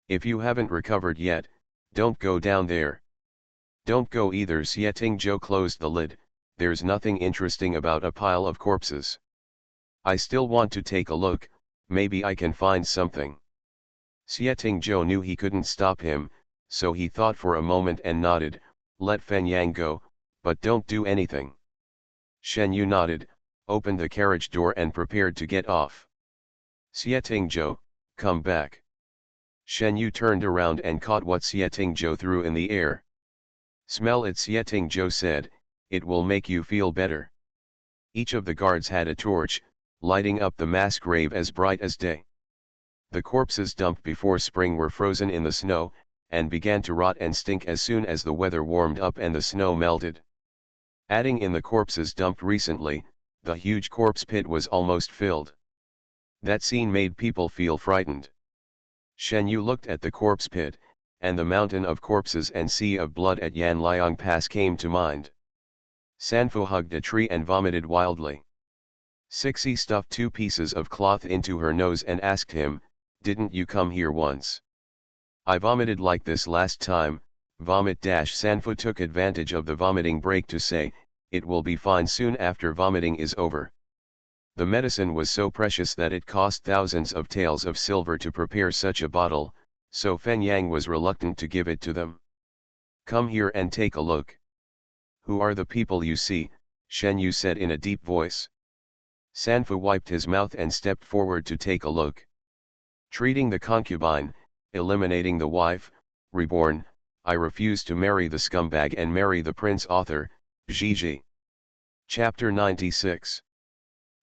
If you haven't recovered yet, don't go down there." "Don't go either." Xieting Zhou closed the lid. "There's nothing interesting about a pile of corpses. I still want to take a look, maybe I can find something." Xieting Zhou knew he couldn't stop him, so he thought for a moment and nodded, "Let Fen Yang go, but don't do anything." Shen Yu nodded, opened the carriage door and prepared to get off. "Xieting Zhou, come back." Shen Yu turned around and caught what Xieting Zhou threw in the air. "Smell it," Xieting Zhou said, "it will make you feel better." Each of the guards had a torch, lighting up the mass grave as bright as day. The corpses dumped before spring were frozen in the snow, and began to rot and stink as soon as the weather warmed up and the snow melted. Adding in the corpses dumped recently, the huge corpse pit was almost filled. That scene made people feel frightened. Shen Yu looked at the corpse pit, and the mountain of corpses and sea of blood at Yanliang Pass came to mind. Sanfu hugged a tree and vomited wildly. Sixi stuffed 2 pieces of cloth into her nose and asked him, "Didn't you come here once?" "I vomited like this last time." Sanfu took advantage of the vomiting break to say, "It will be fine soon after vomiting is over." The medicine was so precious that it cost thousands of taels of silver to prepare such a bottle, so Fen Yang was reluctant to give it to them. "Come here and take a look." "Who are the people you see?" Shen Yu said in a deep voice. Sanfu wiped his mouth and stepped forward to take a look. "Treating the concubine, eliminating the wife, reborn, I refuse to marry the scumbag and marry the prince." Author, Gigi. Chapter 96.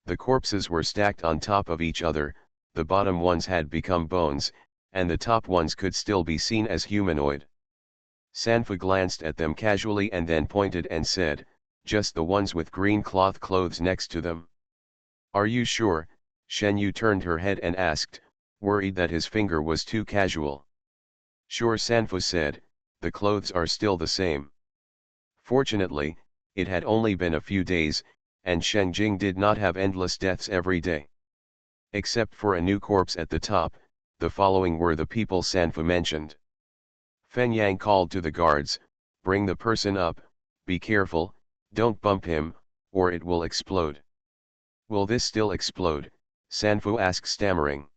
The corpses were stacked on top of each other, the bottom ones had become bones, and the top ones could still be seen as humanoid. Sanfu glanced at them casually and then pointed and said, "Just the ones with green cloth clothes next to them." "Are you sure?" Shen Yu turned her head and asked, worried that his finger was too casual. "Sure," Sanfu said, "the clothes are still the same." Fortunately, it had only been a few days, and Shengjing did not have endless deaths every day. Except for a new corpse at the top, the following were the people Sanfu mentioned. Fen Yang called to the guards, "Bring the person up, be careful, don't bump him, or it will explode." "Will this still explode?" Sanfu asked, stammering.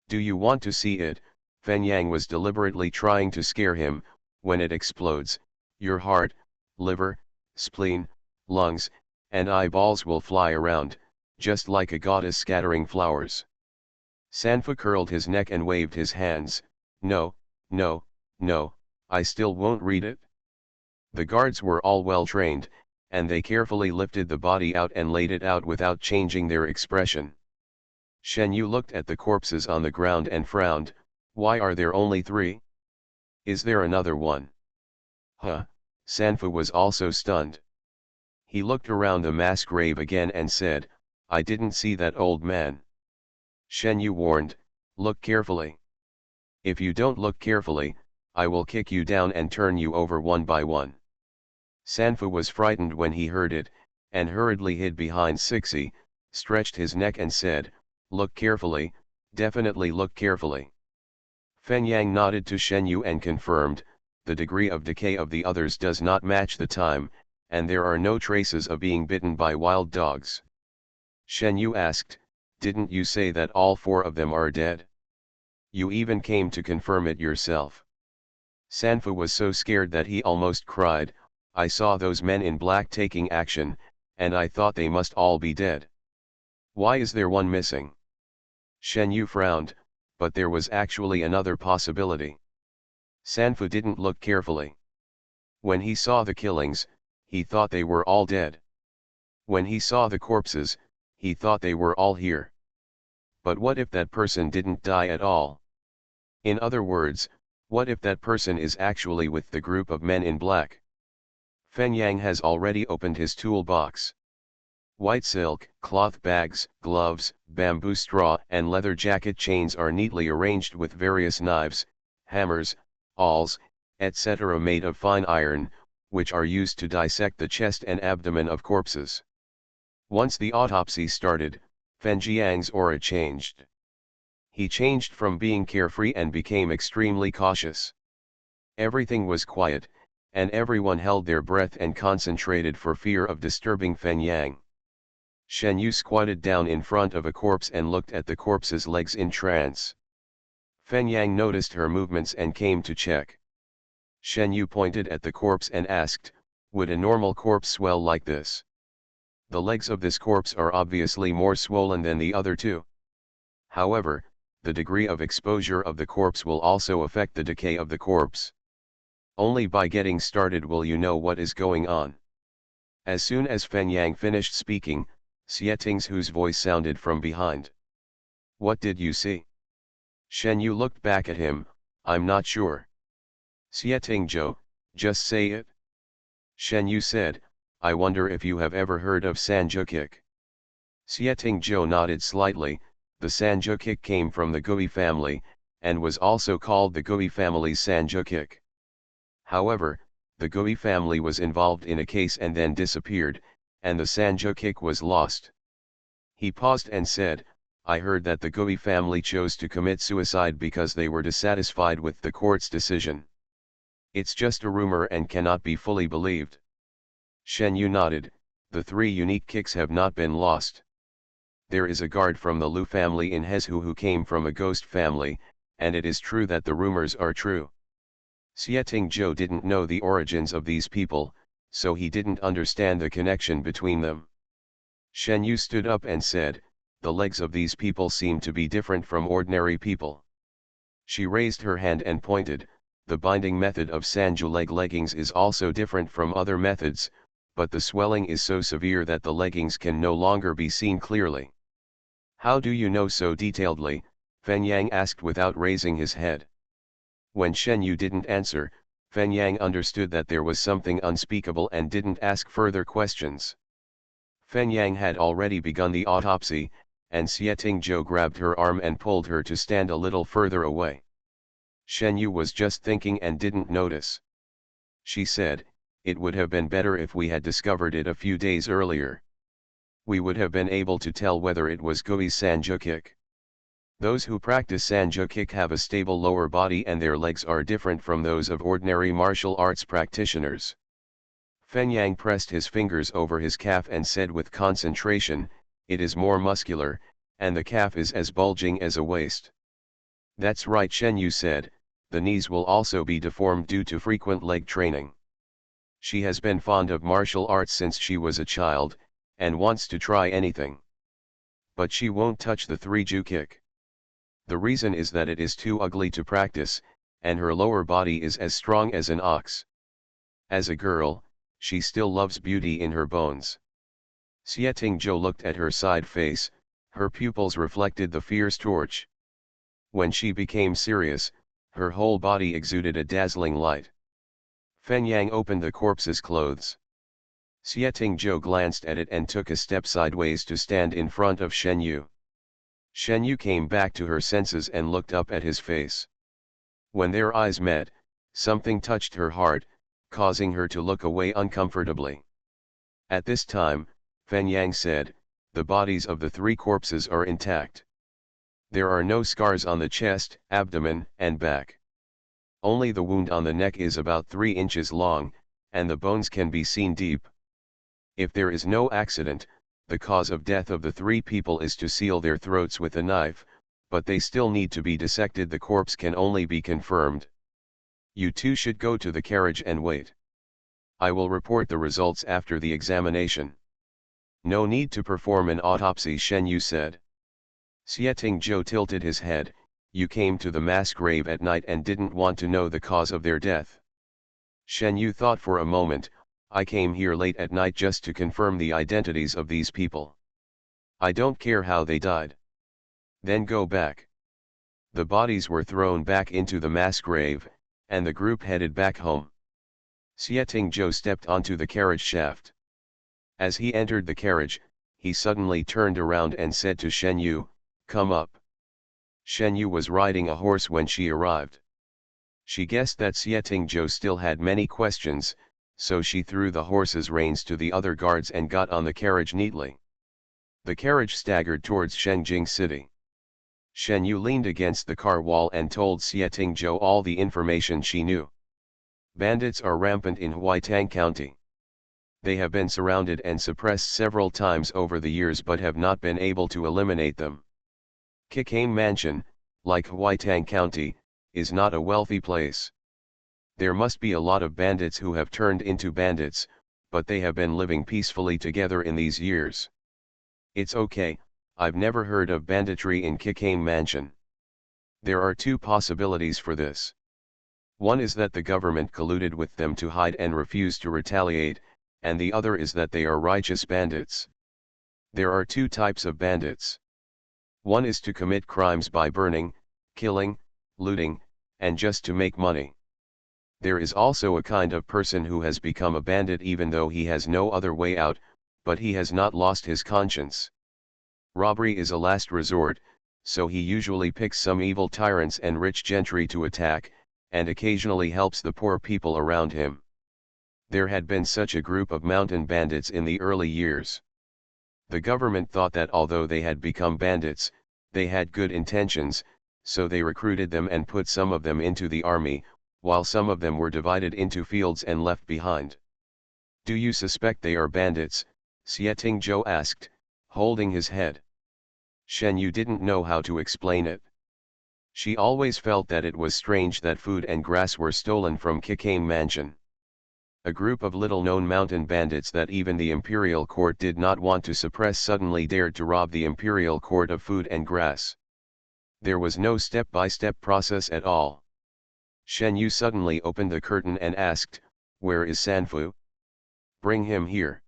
"Do you want to see it?" Fen Yang was deliberately trying to scare him. "When it explodes, your heart, liver, spleen, lungs, and eyeballs will fly around, just like a goddess scattering flowers." Sanfu curled his neck and waved his hands. "No, no, no, I still won't read it." The guards were all well trained, and they carefully lifted the body out and laid it out without changing their expression. Shen Yu looked at the corpses on the ground and frowned. "Why are there only 3? Is there another one?" "Huh." Sanfu was also stunned. He looked around the mass grave again and said, "I didn't see that old man." Shen Yu warned, "Look carefully. If you don't look carefully, I will kick you down and turn you over one by one." Sanfu was frightened when he heard it, and hurriedly hid behind Sixi, stretched his neck and said, "Look carefully, definitely look carefully." Fen Yang nodded to Shen Yu and confirmed, "The degree of decay of the others does not match the time, and there are no traces of being bitten by wild dogs." Shen Yu asked, "Didn't you say that all 4 of them are dead? You even came to confirm it yourself." Sanfu was so scared that he almost cried. "I saw those men in black taking action, and I thought they must all be dead. Why is there one missing? Shen Yu frowned, but there was actually another possibility. Sanfu didn't look carefully. When he saw the killings, he thought they were all dead. When he saw the corpses, he thought they were all here. But what if that person didn't die at all? In other words, what if that person is actually with the group of men in black? Fen Yang has already opened his toolbox. White silk, cloth bags, gloves, bamboo straw and leather jacket chains are neatly arranged with various knives, hammers, awls, etc. made of fine iron, which are used to dissect the chest and abdomen of corpses. Once the autopsy started, Fen Jiang's aura changed. He changed from being carefree and became extremely cautious. Everything was quiet, and everyone held their breath and concentrated for fear of disturbing Fen Yang. Shen Yu squatted down in front of a corpse and looked at the corpse's legs in trance. Fen Yang noticed her movements and came to check. Shen Yu pointed at the corpse and asked, "Would a normal corpse swell like this?" The legs of this corpse are obviously more swollen than the other two. However, the degree of exposure of the corpse will also affect the decay of the corpse. Only by getting started will you know what is going on. As soon as Fen Yang finished speaking, Xie whose voice sounded from behind. "What did you see?" Shen Yu looked back at him. "I'm not sure." Xie Zhou, just say it. Shen Yu said, "I wonder if you have ever heard of Sanju kick." Xie Zhou nodded slightly. The Sanju kick came from the Gui family, and was also called the Gui family's Sanju kick. However, the Gui family was involved in a case and then disappeared, and the Sanju kick was lost. He paused and said, "I heard that the Gui family chose to commit suicide because they were dissatisfied with the court's decision. It's just a rumor and cannot be fully believed." Shen Yu nodded. "The 3 unique kicks have not been lost. There is a guard from the Lu family in Hezhu who came from a ghost family, and it is true that the rumors are true." Xie Zhou didn't know the origins of these people, so he didn't understand the connection between them. Shen Yu stood up and said, "The legs of these people seem to be different from ordinary people." She raised her hand and pointed. "The binding method of Sanju leg leggings is also different from other methods, but the swelling is so severe that the leggings can no longer be seen clearly." "How do you know so detailedly?" Fen Yang asked without raising his head. When Shen Yu didn't answer, Fen Yang understood that there was something unspeakable and didn't ask further questions. Fen Yang had already begun the autopsy, and Xie Zhou grabbed her arm and pulled her to stand a little further away. Shen Yu was just thinking and didn't notice. She said, "It would have been better if we had discovered it a few days earlier. We would have been able to tell whether it was Gui's Sanju kick. Those who practice Sanju kick have a stable lower body and their legs are different from those of ordinary martial arts practitioners." Fen Yang pressed his fingers over his calf and said with concentration, "It is more muscular, and the calf is as bulging as a waist." "That's right," Shen Yu said, "the knees will also be deformed due to frequent leg training. She has been fond of martial arts since she was a child, and wants to try anything. But she won't touch the 3-ju kick. The reason is that it is too ugly to practice, and her lower body is as strong as an ox. As a girl, she still loves beauty in her bones." Xie Zhou looked at her side face. Her pupils reflected the fierce torch. When she became serious, her whole body exuded a dazzling light. Fen Yang opened the corpse's clothes. Xie Zhou glanced at it and took a step sideways to stand in front of Shen Yu. Shen Yu came back to her senses and looked up at his face. When their eyes met, something touched her heart, causing her to look away uncomfortably. At this time, Fen Yang said, "The bodies of the 3 corpses are intact. There are no scars on the chest, abdomen, and back. Only the wound on the neck is about 3 inches long, and the bones can be seen deep. If there is no accident, the cause of death of the 3 people is to seal their throats with a knife, but they still need to be dissected. The corpse can only be confirmed. You 2 should go to the carriage and wait. I will report the results after the examination." No need to perform an autopsy, Shen Yu said. Xieting Zhou tilted his head. You came to the mass grave at night and didn't want to know the cause of their death. Shen Yu thought for a moment. I came here late at night just to confirm the identities of these people. I don't care how they died. Then go back. The bodies were thrown back into the mass grave, and the group headed back home. Xieting Zhou stepped onto the carriage shaft. As he entered the carriage, he suddenly turned around and said to Shen Yu, "Come up." Shen Yu was riding a horse when she arrived. She guessed that Xieting Zhou still had many questions, so she threw the horse's reins to the other guards and got on the carriage neatly. The carriage staggered towards Shengjing City. Shen Yu leaned against the car wall and told Xieting Zhou all the information she knew. Bandits are rampant in Huaitang County. They have been surrounded and suppressed several times over the years but have not been able to eliminate them. Kikame Mansion, like Huaitang County, is not a wealthy place. There must be a lot of bandits who have turned into bandits, but they have been living peacefully together in these years. It's okay, I've never heard of banditry in Kikame Mansion. There are two possibilities for this. One is that the government colluded with them to hide and refuse to retaliate, and the other is that they are righteous bandits. There are two types of bandits. One is to commit crimes by burning, killing, looting, and just to make money. There is also a kind of person who has become a bandit even though he has no other way out, but he has not lost his conscience. Robbery is a last resort, so he usually picks some evil tyrants and rich gentry to attack, and occasionally helps the poor people around him. There had been such a group of mountain bandits in the early years. The government thought that although they had become bandits, they had good intentions, so they recruited them and put some of them into the army, while some of them were divided into fields and left behind. Do you suspect they are bandits? Xieting Zhou asked, holding his head. Shen Yu didn't know how to explain it. She always felt that it was strange that food and grass were stolen from Kikame Mansion. A group of little-known mountain bandits that even the imperial court did not want to suppress suddenly dared to rob the imperial court of food and grass. There was no step-by-step process at all. Shen Yu suddenly opened the curtain and asked, "Where is Sanfu? Bring him here."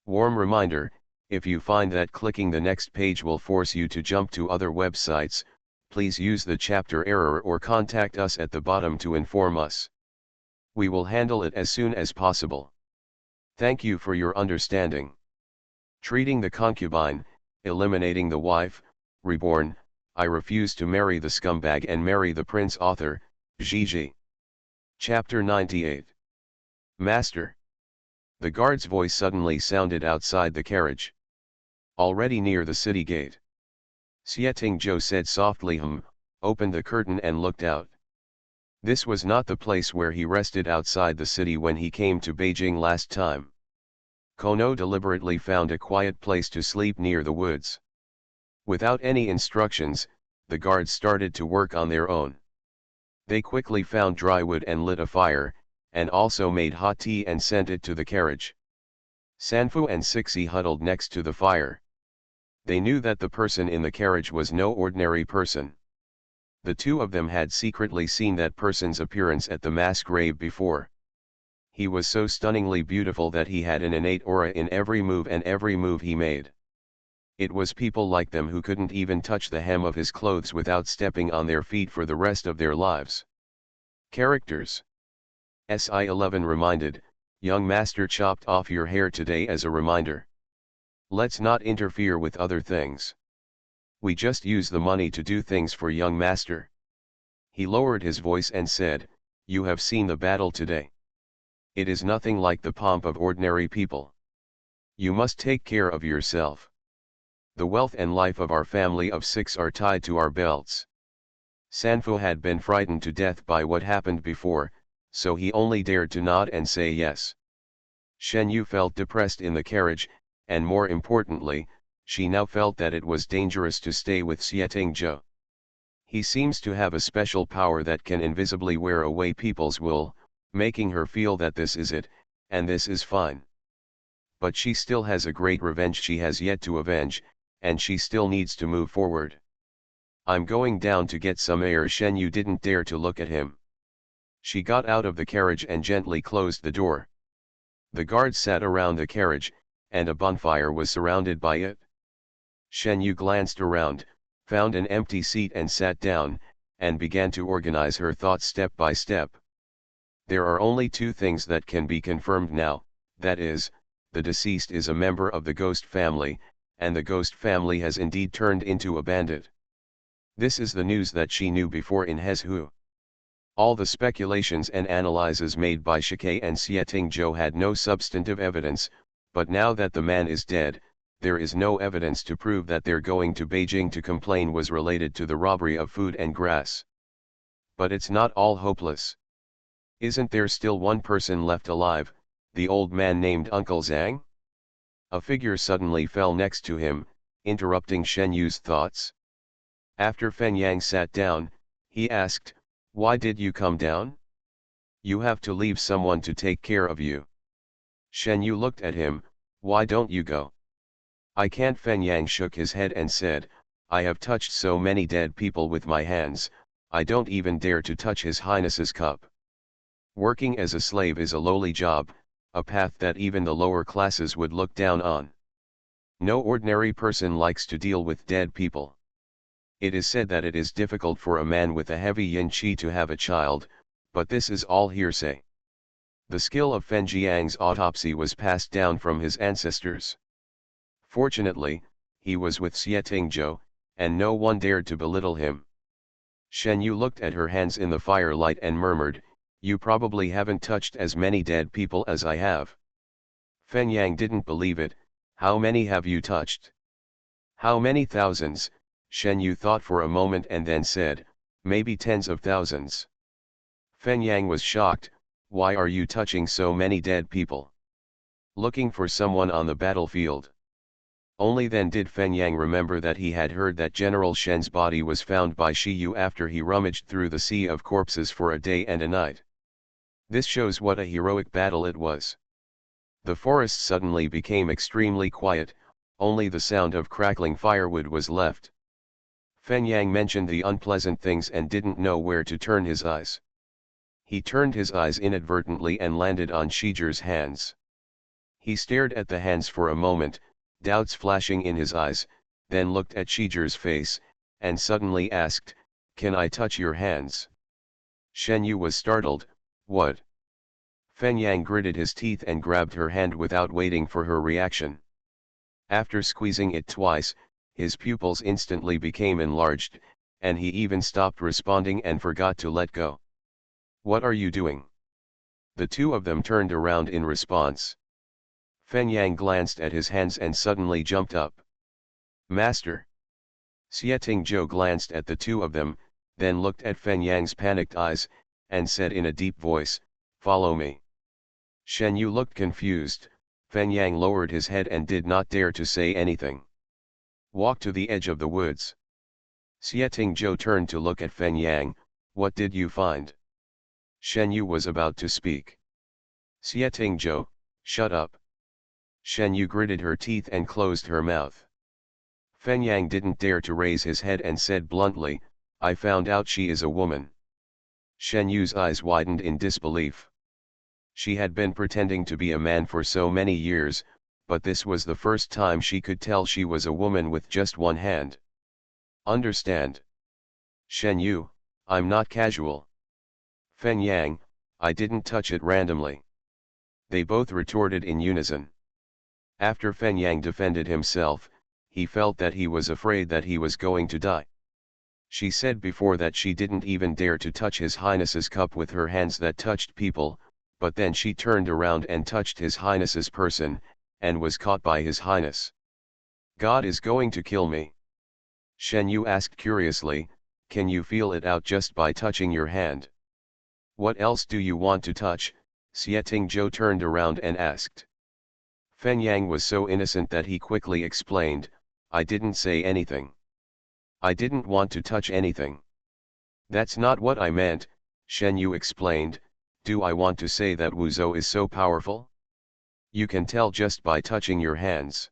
Warm reminder, if you find that clicking the next page will force you to jump to other websites, please use the chapter error or contact us at the bottom to inform us. We will handle it as soon as possible. Thank you for your understanding. Treating the concubine, eliminating the wife, reborn, I refuse to marry the scumbag and marry the prince. Author, Gigi. Chapter 98. Master. The guard's voice suddenly sounded outside the carriage. Already near the city gate. Xieting Zhou said softly, opened the curtain and looked out. This was not the place where he rested outside the city when he came to Beijing last time. Kono deliberately found a quiet place to sleep near the woods. Without any instructions, the guards started to work on their own. They quickly found dry wood and lit a fire, and also made hot tea and sent it to the carriage. Sanfu and Sixi huddled next to the fire. They knew that the person in the carriage was no ordinary person. The two of them had secretly seen that person's appearance at the mass grave before. He was so stunningly beautiful that he had an innate aura in every move and every move he made. It was people like them who couldn't even touch the hem of his clothes without stepping on their feet for the rest of their lives. Characters. SI-11 reminded, young master chopped off your hair today as a reminder. Let's not interfere with other things. We just use the money to do things for young master. He lowered his voice and said, you have seen the battle today. It is nothing like the pomp of ordinary people. You must take care of yourself. The wealth and life of our family of 6 are tied to our belts. Sanfu had been frightened to death by what happened before, so he only dared to nod and say yes. Shen Yu felt depressed in the carriage, and more importantly, she now felt that it was dangerous to stay with Xieting Zhou. He seems to have a special power that can invisibly wear away people's wool, making her feel that this is it, and this is fine. But she still has a great revenge she has yet to avenge, and she still needs to move forward. I'm going down to get some air. Shen Yu didn't dare to look at him. She got out of the carriage and gently closed the door. The guards sat around the carriage, and a bonfire was surrounded by it. Shen Yu glanced around, found an empty seat and sat down, and began to organize her thoughts step by step. There are only two things that can be confirmed now, that is, the deceased is a member of the ghost family, and the ghost family has indeed turned into a bandit. This is the news that she knew before in Hezhu. All the speculations and analyses made by Shike and Xieting Zhou had no substantive evidence, but now that the man is dead, there is no evidence to prove that their going to Beijing to complain was related to the robbery of food and grass. But it's not all hopeless. Isn't there still one person left alive, the old man named Uncle Zhang? A figure suddenly fell next to him, interrupting Shen Yu's thoughts. After Fen Yang sat down, he asked, "Why did you come down? You have to leave someone to take care of you." Shen Yu looked at him, "Why don't you go?" "I can't." Fen Yang shook his head and said, "I have touched so many dead people with my hands, I don't even dare to touch His Highness's cup. Working as a slave is a lowly job, a path that even the lower classes would look down on. No ordinary person likes to deal with dead people. It is said that it is difficult for a man with a heavy yin qi to have a child, but this is all hearsay. The skill of Fen Jiang's autopsy was passed down from his ancestors. Fortunately, he was with Xieting Zhou, and no one dared to belittle him." Shen Yu looked at her hands in the firelight and murmured, "You probably haven't touched as many dead people as I have." Fen Yang didn't believe it. "How many have you touched?" "How many thousands?" Shen Yu thought for a moment and then said, "Maybe tens of thousands." Fen Yang was shocked. "Why are you touching so many dead people? Looking for someone on the battlefield?" Only then did Fen Yang remember that he had heard that General Shen's body was found by Shi Yu after he rummaged through the sea of corpses for a day and a night. This shows what a heroic battle it was. The forest suddenly became extremely quiet, only the sound of crackling firewood was left. Fen Yang mentioned the unpleasant things and didn't know where to turn his eyes. He turned his eyes inadvertently and landed on Shiger's hands. He stared at the hands for a moment, doubts flashing in his eyes, then looked at Shiger's face, and suddenly asked, "Can I touch your hands?" Shen Yu was startled. "What?" Fen Yang gritted his teeth and grabbed her hand without waiting for her reaction. After squeezing it twice, his pupils instantly became enlarged, and he even stopped responding and forgot to let go. "What are you doing?" The two of them turned around in response. Fen Yang glanced at his hands and suddenly jumped up. "Master!" Xieting Zhou glanced at the two of them, then looked at Fen Yang's panicked eyes, and said in a deep voice, "Follow me." Shen Yu looked confused. Fen Yang lowered his head and did not dare to say anything. "Walk to the edge of the woods." Xieting Zhou turned to look at Fen Yang. "What did you find?" Shen Yu was about to speak. Xieting Zhou, "Shut up." Shen Yu gritted her teeth and closed her mouth. Fen Yang didn't dare to raise his head and said bluntly, "I found out she is a woman." Shen Yu's eyes widened in disbelief. She had been pretending to be a man for so many years, but this was the first time she could tell she was a woman with just one hand. "Understand?" "Shen Yu, I'm not casual." "Fen Yang, I didn't touch it randomly." They both retorted in unison. After Fen Yang defended himself, he felt that he was afraid that he was going to die. She said before that she didn't even dare to touch His Highness's cup with her hands that touched people, but then she turned around and touched His Highness's person, and was caught by His Highness. "God is going to kill me." Shen Yu asked curiously, "Can you feel it out just by touching your hand?" "What else do you want to touch?" Xieting Zhou turned around and asked. Fen Yang was so innocent that he quickly explained, "I didn't say anything. I didn't want to touch anything." "That's not what I meant," Shen Yu explained. "Do I want to say that Wuzhou is so powerful?" You can tell just by touching your hands.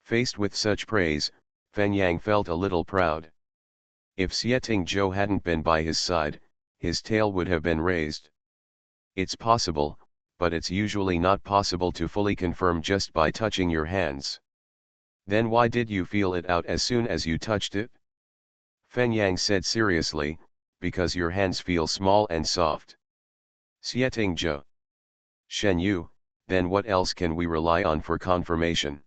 Faced with such praise, Fen Yang felt a little proud. If Xieting Zhou hadn't been by his side, his tail would have been raised. It's possible, but it's usually not possible to fully confirm just by touching your hands. Then why did you feel it out as soon as you touched it? Fen Yang said seriously, because your hands feel small and soft. Xieting Zhou. Shen Yu, then what else can we rely on for confirmation?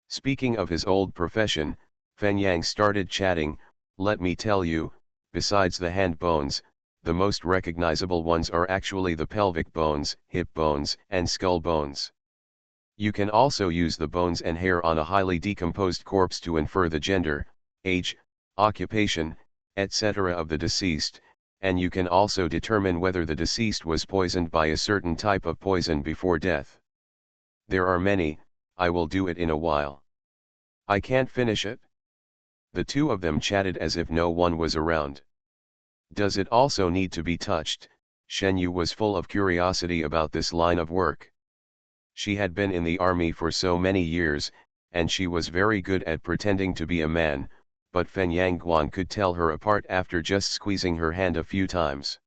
Speaking of his old profession, Fen Yang started chatting. Let me tell you, besides the hand bones, the most recognizable ones are actually the pelvic bones, hip bones, and skull bones. You can also use the bones and hair on a highly decomposed corpse to infer the gender, age, occupation, etc. of the deceased, and you can also determine whether the deceased was poisoned by a certain type of poison before death. There are many. I will do it in a while. I can't finish it. The two of them chatted as if no one was around. Does it also need to be touched? Shen Yu was full of curiosity about this line of work. She had been in the army for so many years, and she was very good at pretending to be a man, but Fen Yangguan could tell her apart after just squeezing her hand a few times.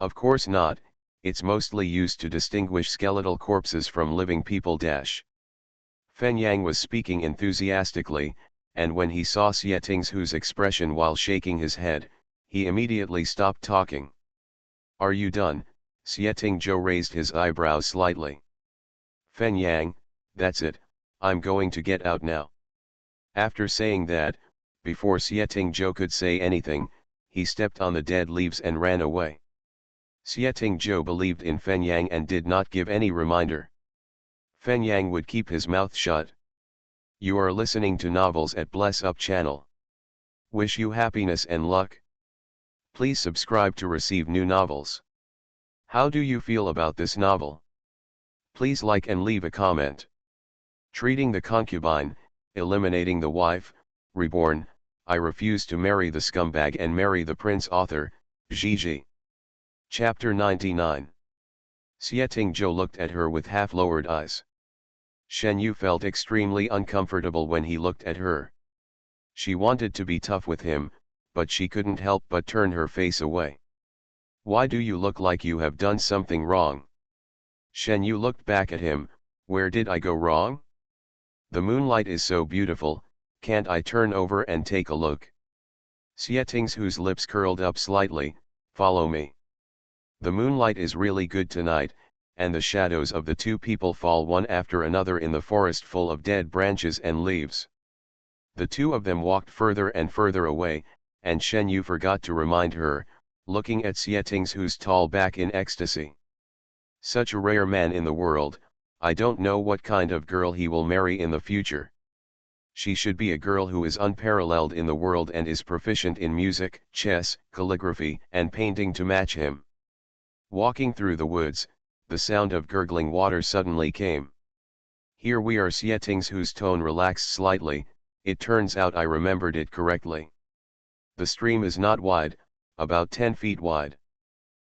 Of course not, it's mostly used to distinguish skeletal corpses from living people. Fen Yang was speaking enthusiastically, and when he saw Xieting Zhou's expression while shaking his head, he immediately stopped talking. Are you done? Xieting Zhou raised his eyebrows slightly. Fen Yang, that's it, I'm going to get out now. After saying that, before Xieting Zhou could say anything, he stepped on the dead leaves and ran away. Xieting Zhou believed in Fen Yang and did not give any reminder. Fen Yang would keep his mouth shut. You are listening to Novels at Bless Up channel. Wish you happiness and luck. Please subscribe to receive new novels. How do you feel about this novel? Please like and leave a comment. Treating the Concubine, Eliminating the Wife, Reborn, I Refuse to Marry the Scumbag and Marry the Prince. Author, Gigi. Chapter 99. Xieting Zhou looked at her with half-lowered eyes. Shen Yu felt extremely uncomfortable when he looked at her. She wanted to be tough with him, but she couldn't help but turn her face away. Why do you look like you have done something wrong? Shen Yu looked back at him. Where did I go wrong? The moonlight is so beautiful, can't I turn over and take a look? Xieting Zhou's lips curled up slightly. Follow me. The moonlight is really good tonight, and the shadows of the two people fall one after another in the forest full of dead branches and leaves. The two of them walked further and further away, and Shen Yu forgot to remind her, looking at Xieting Zhou's tall back in ecstasy. Such a rare man in the world, I don't know what kind of girl he will marry in the future. She should be a girl who is unparalleled in the world and is proficient in music, chess, calligraphy, and painting to match him. Walking through the woods, the sound of gurgling water suddenly came. Here we are. Xieting Zhou's tone relaxed slightly. It turns out I remembered it correctly. The stream is not wide, about 10 feet wide.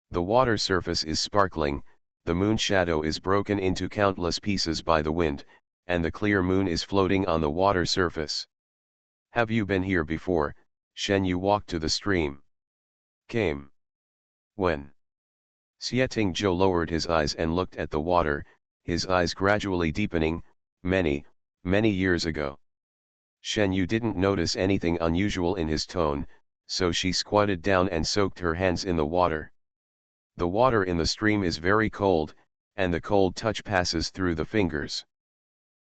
The water surface is sparkling, the moon shadow is broken into countless pieces by the wind, and the clear moon is floating on the water surface. Have you been here before? Shen Yu walked to the stream. Came. When? Xieting Zhou lowered his eyes and looked at the water, his eyes gradually deepening. Many years ago. Shen Yu didn't notice anything unusual in his tone, so she squatted down and soaked her hands in the water. The water in the stream is very cold, and the cold touch passes through the fingers.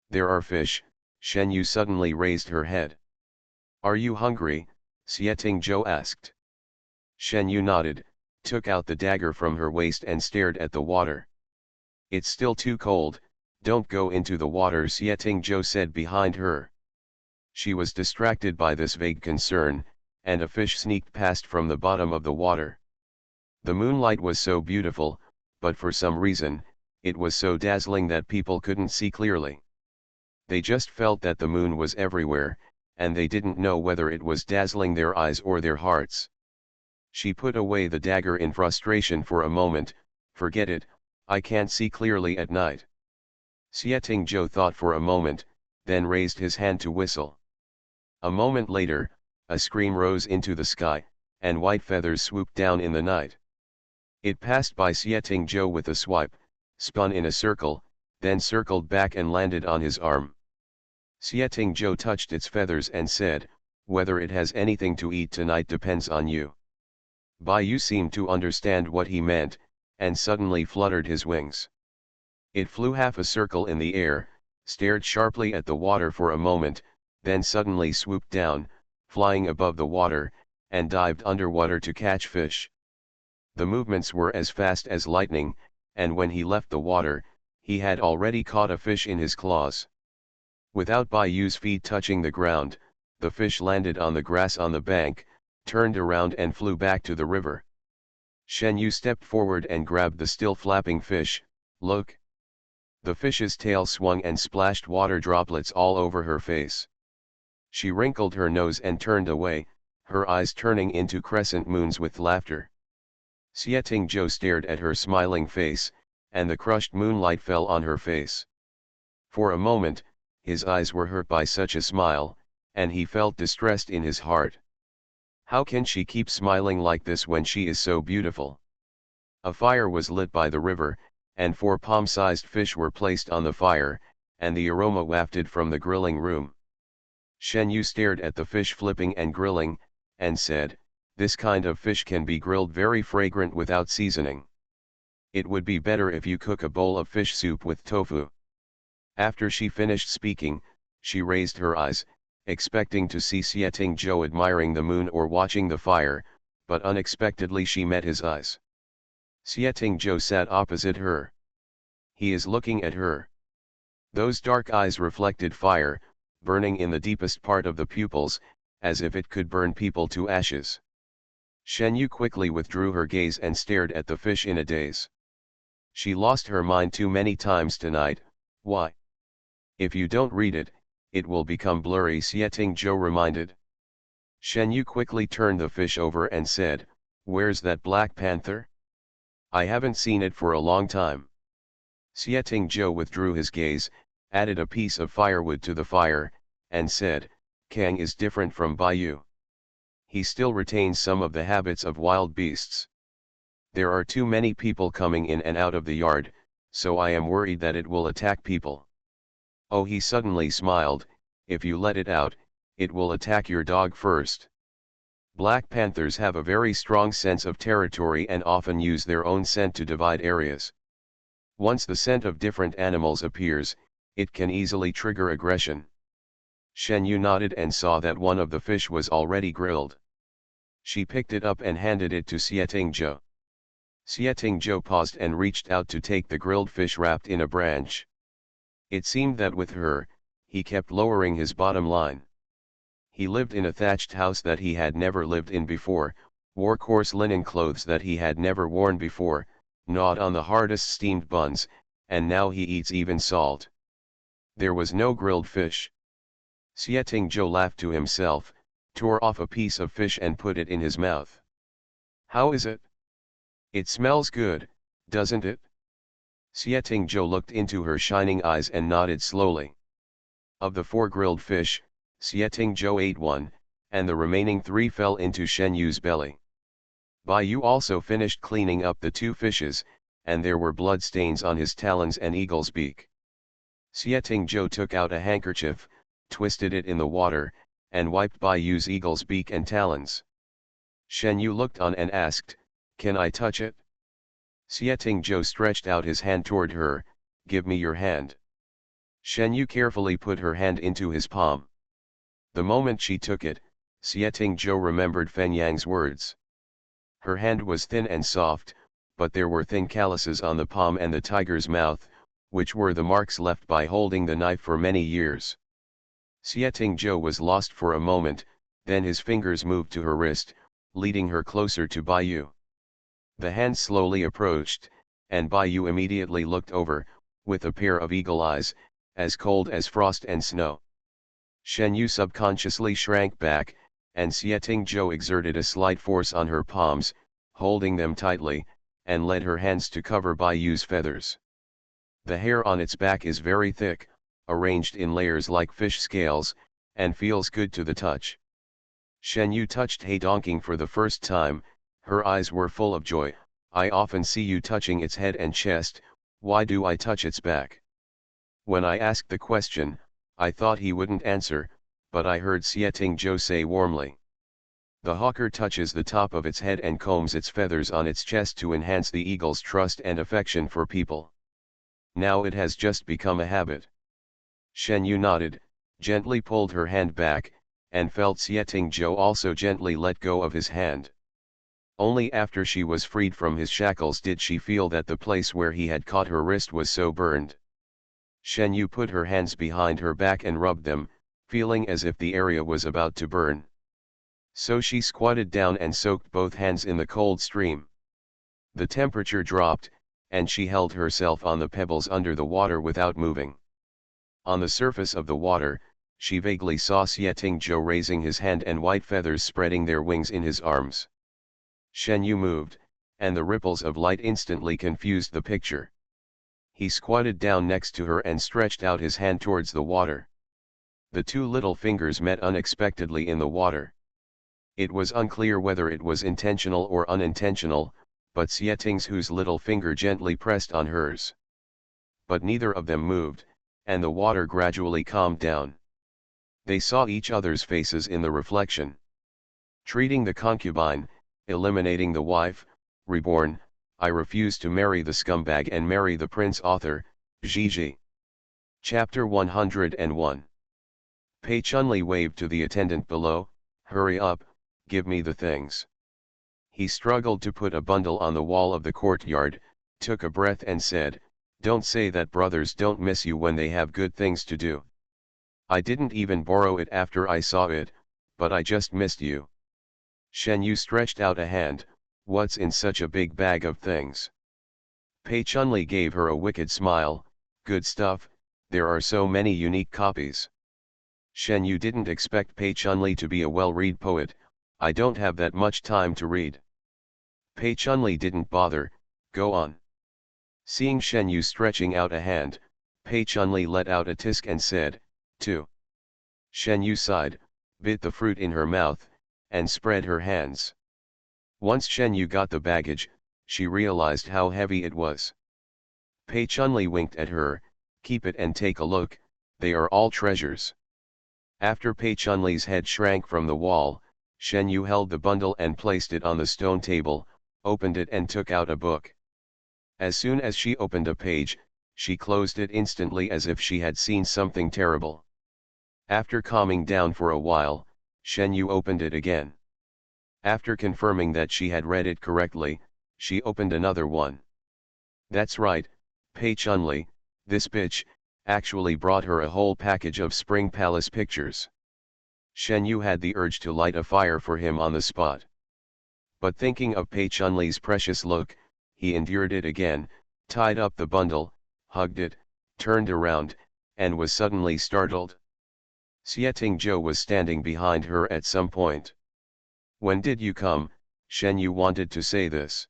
There are fish. Shen Yu suddenly raised her head. Are you hungry? Xieting Zhou asked. Shen Yu nodded, took out the dagger from her waist and stared at the water. It's still too cold, don't go into the water, Xieting Zhou said behind her. She was distracted by this vague concern, and a fish sneaked past from the bottom of the water. The moonlight was so beautiful, but for some reason, it was so dazzling that people couldn't see clearly. They just felt that the moon was everywhere, and they didn't know whether it was dazzling their eyes or their hearts. She put away the dagger in frustration for a moment. Forget it, I can't see clearly at night. Xieting Zhou thought for a moment, then raised his hand to whistle. A moment later, a scream rose into the sky, and white feathers swooped down in the night. It passed by Xieting Zhou with a swipe, spun in a circle, then circled back and landed on his arm. Xieting Zhou touched its feathers and said, "Whether it has anything to eat tonight depends on you." Bai Yu seemed to understand what he meant, and suddenly fluttered his wings. It flew half a circle in the air, stared sharply at the water for a moment, then suddenly swooped down, flying above the water, and dived underwater to catch fish. The movements were as fast as lightning, and when he left the water, he had already caught a fish in his claws. Without Bai Yu's feet touching the ground, the fish landed on the grass on the bank, turned around and flew back to the river. Shen Yu stepped forward and grabbed the still flapping fish. "Look!" The fish's tail swung and splashed water droplets all over her face. She wrinkled her nose and turned away, her eyes turning into crescent moons with laughter. Xieting Zhou stared at her smiling face, and the crushed moonlight fell on her face. For a moment, his eyes were hurt by such a smile, and he felt distressed in his heart. How can she keep smiling like this when she is so beautiful? A fire was lit by the river, and 4 palm-sized fish were placed on the fire, and the aroma wafted from the grilling room. Shen Yu stared at the fish flipping and grilling, and said, "This kind of fish can be grilled very fragrant without seasoning. It would be better if you cook a bowl of fish soup with tofu." After she finished speaking, she raised her eyes, expecting to see Xieting Zhou admiring the moon or watching the fire, but unexpectedly she met his eyes. Xieting Zhou sat opposite her. He is looking at her. Those dark eyes reflected fire, burning in the deepest part of the pupils, as if it could burn people to ashes. Shen Yu quickly withdrew her gaze and stared at the fish in a daze. She lost her mind too many times tonight. Why? If you don't read it, it will become blurry, Xieting Zhou reminded. Shen Yu quickly turned the fish over and said, "Where's that black panther? I haven't seen it for a long time." Xieting Zhou withdrew his gaze, added a piece of firewood to the fire, and said, "Kang is different from Bai Yu. He still retains some of the habits of wild beasts. There are too many people coming in and out of the yard, so I am worried that it will attack people. Oh," he suddenly smiled, "if you let it out, it will attack your dog first." Black panthers have a very strong sense of territory and often use their own scent to divide areas. Once the scent of different animals appears, it can easily trigger aggression. Shen Yu nodded and saw that one of the fish was already grilled. She picked it up and handed it to Xieting Zhou. Xieting Zhou paused and reached out to take the grilled fish wrapped in a branch. It seemed that with her, he kept lowering his bottom line. He lived in a thatched house that he had never lived in before, wore coarse linen clothes that he had never worn before, gnawed on the hardest steamed buns, and now he eats even salt. There was no grilled fish. Xieting Zhou laughed to himself, tore off a piece of fish and put it in his mouth. "How is it? It smells good, doesn't it?" Xieting Zhou looked into her shining eyes and nodded slowly. Of the 4 grilled fish, Xieting Zhou ate 1, and the remaining 3 fell into Shen Yu's belly. Bai Yu also finished cleaning up the 2 fishes, and there were blood stains on his talons and eagle's beak. Xieting Zhou took out a handkerchief, twisted it in the water, and wiped Bai Yu's eagle's beak and talons. Shen Yu looked on and asked, "Can I touch it?" Xieting Zhou stretched out his hand toward her, "Give me your hand." Shen Yu carefully put her hand into his palm. The moment she took it, Xieting Zhou remembered Feng Yang's words. Her hand was thin and soft, but there were thin calluses on the palm and the tiger's mouth, which were the marks left by holding the knife for many years. Xieting Zhou was lost for a moment, then his fingers moved to her wrist, leading her closer to Bai Yu. The hand slowly approached, and Bai Yu immediately looked over, with a pair of eagle eyes, as cold as frost and snow. Shen Yu subconsciously shrank back, and Xieting Zhou exerted a slight force on her palms, holding them tightly, and led her hands to cover Bai Yu's feathers. The hair on its back is very thick, arranged in layers like fish scales, and feels good to the touch. Shen Yu touched He Donking for the first time. Her eyes were full of joy. I often see you touching its head and chest, why do I touch its back? When I asked the question, I thought he wouldn't answer, but I heard Xieting Zhou say warmly. The hawker touches the top of its head and combs its feathers on its chest to enhance the eagle's trust and affection for people. Now it has just become a habit. Shen Yu nodded, gently pulled her hand back, and felt Xieting Zhou also gently let go of his hand. Only after she was freed from his shackles did she feel that the place where he had caught her wrist was so burned. Shen Yu put her hands behind her back and rubbed them, feeling as if the area was about to burn. So she squatted down and soaked both hands in the cold stream. The temperature dropped, and she held herself on the pebbles under the water without moving. On the surface of the water, she vaguely saw Xieting Zhou raising his hand and white feathers spreading their wings in his arms. Shen Yu moved, and the ripples of light instantly confused the picture. He squatted down next to her and stretched out his hand towards the water. The two little fingers met unexpectedly in the water. It was unclear whether it was intentional or unintentional, but Xieting Zhou's little finger gently pressed on hers. But neither of them moved, and the water gradually calmed down. They saw each other's faces in the reflection. Treating the concubine, eliminating the wife, reborn, I refuse to marry the scumbag and marry the prince. Author, Gigi. Chapter 101. Pei Chunli waved to the attendant below, hurry up, give me the things. He struggled to put a bundle on the wall of the courtyard, took a breath and said, don't say that brothers don't miss you when they have good things to do. I didn't even borrow it after I saw it, but I just missed you. Shen Yu stretched out a hand, what's in such a big bag of things? Pei Chunli gave her a wicked smile, good stuff, there are so many unique copies. Shen Yu didn't expect Pei Chunli to be a well-read poet, I don't have that much time to read. Pei Chunli didn't bother, go on. Seeing Shen Yu stretching out a hand, Pei Chunli let out a tisk and said, 2. Shen Yu sighed, bit the fruit in her mouth, and spread her hands. Once Shen Yu got the baggage, she realized how heavy it was. Pei Chunli winked at her, keep it and take a look, they are all treasures. After Pei Chunli's head shrank from the wall, Shen Yu held the bundle and placed it on the stone table, opened it and took out a book. As soon as she opened a page, she closed it instantly as if she had seen something terrible. After calming down for a while, Shen Yu opened it again. After confirming that she had read it correctly, she opened another one. That's right, Pei Chunli, this bitch, actually brought her a whole package of Spring Palace pictures. Shen Yu had the urge to light a fire for him on the spot. But thinking of Pei Chunli's precious look, he endured it again, tied up the bundle, hugged it, turned around, and was suddenly startled. Xieting Zhou was standing behind her at some point. When did you come? Shen Yu wanted to say this.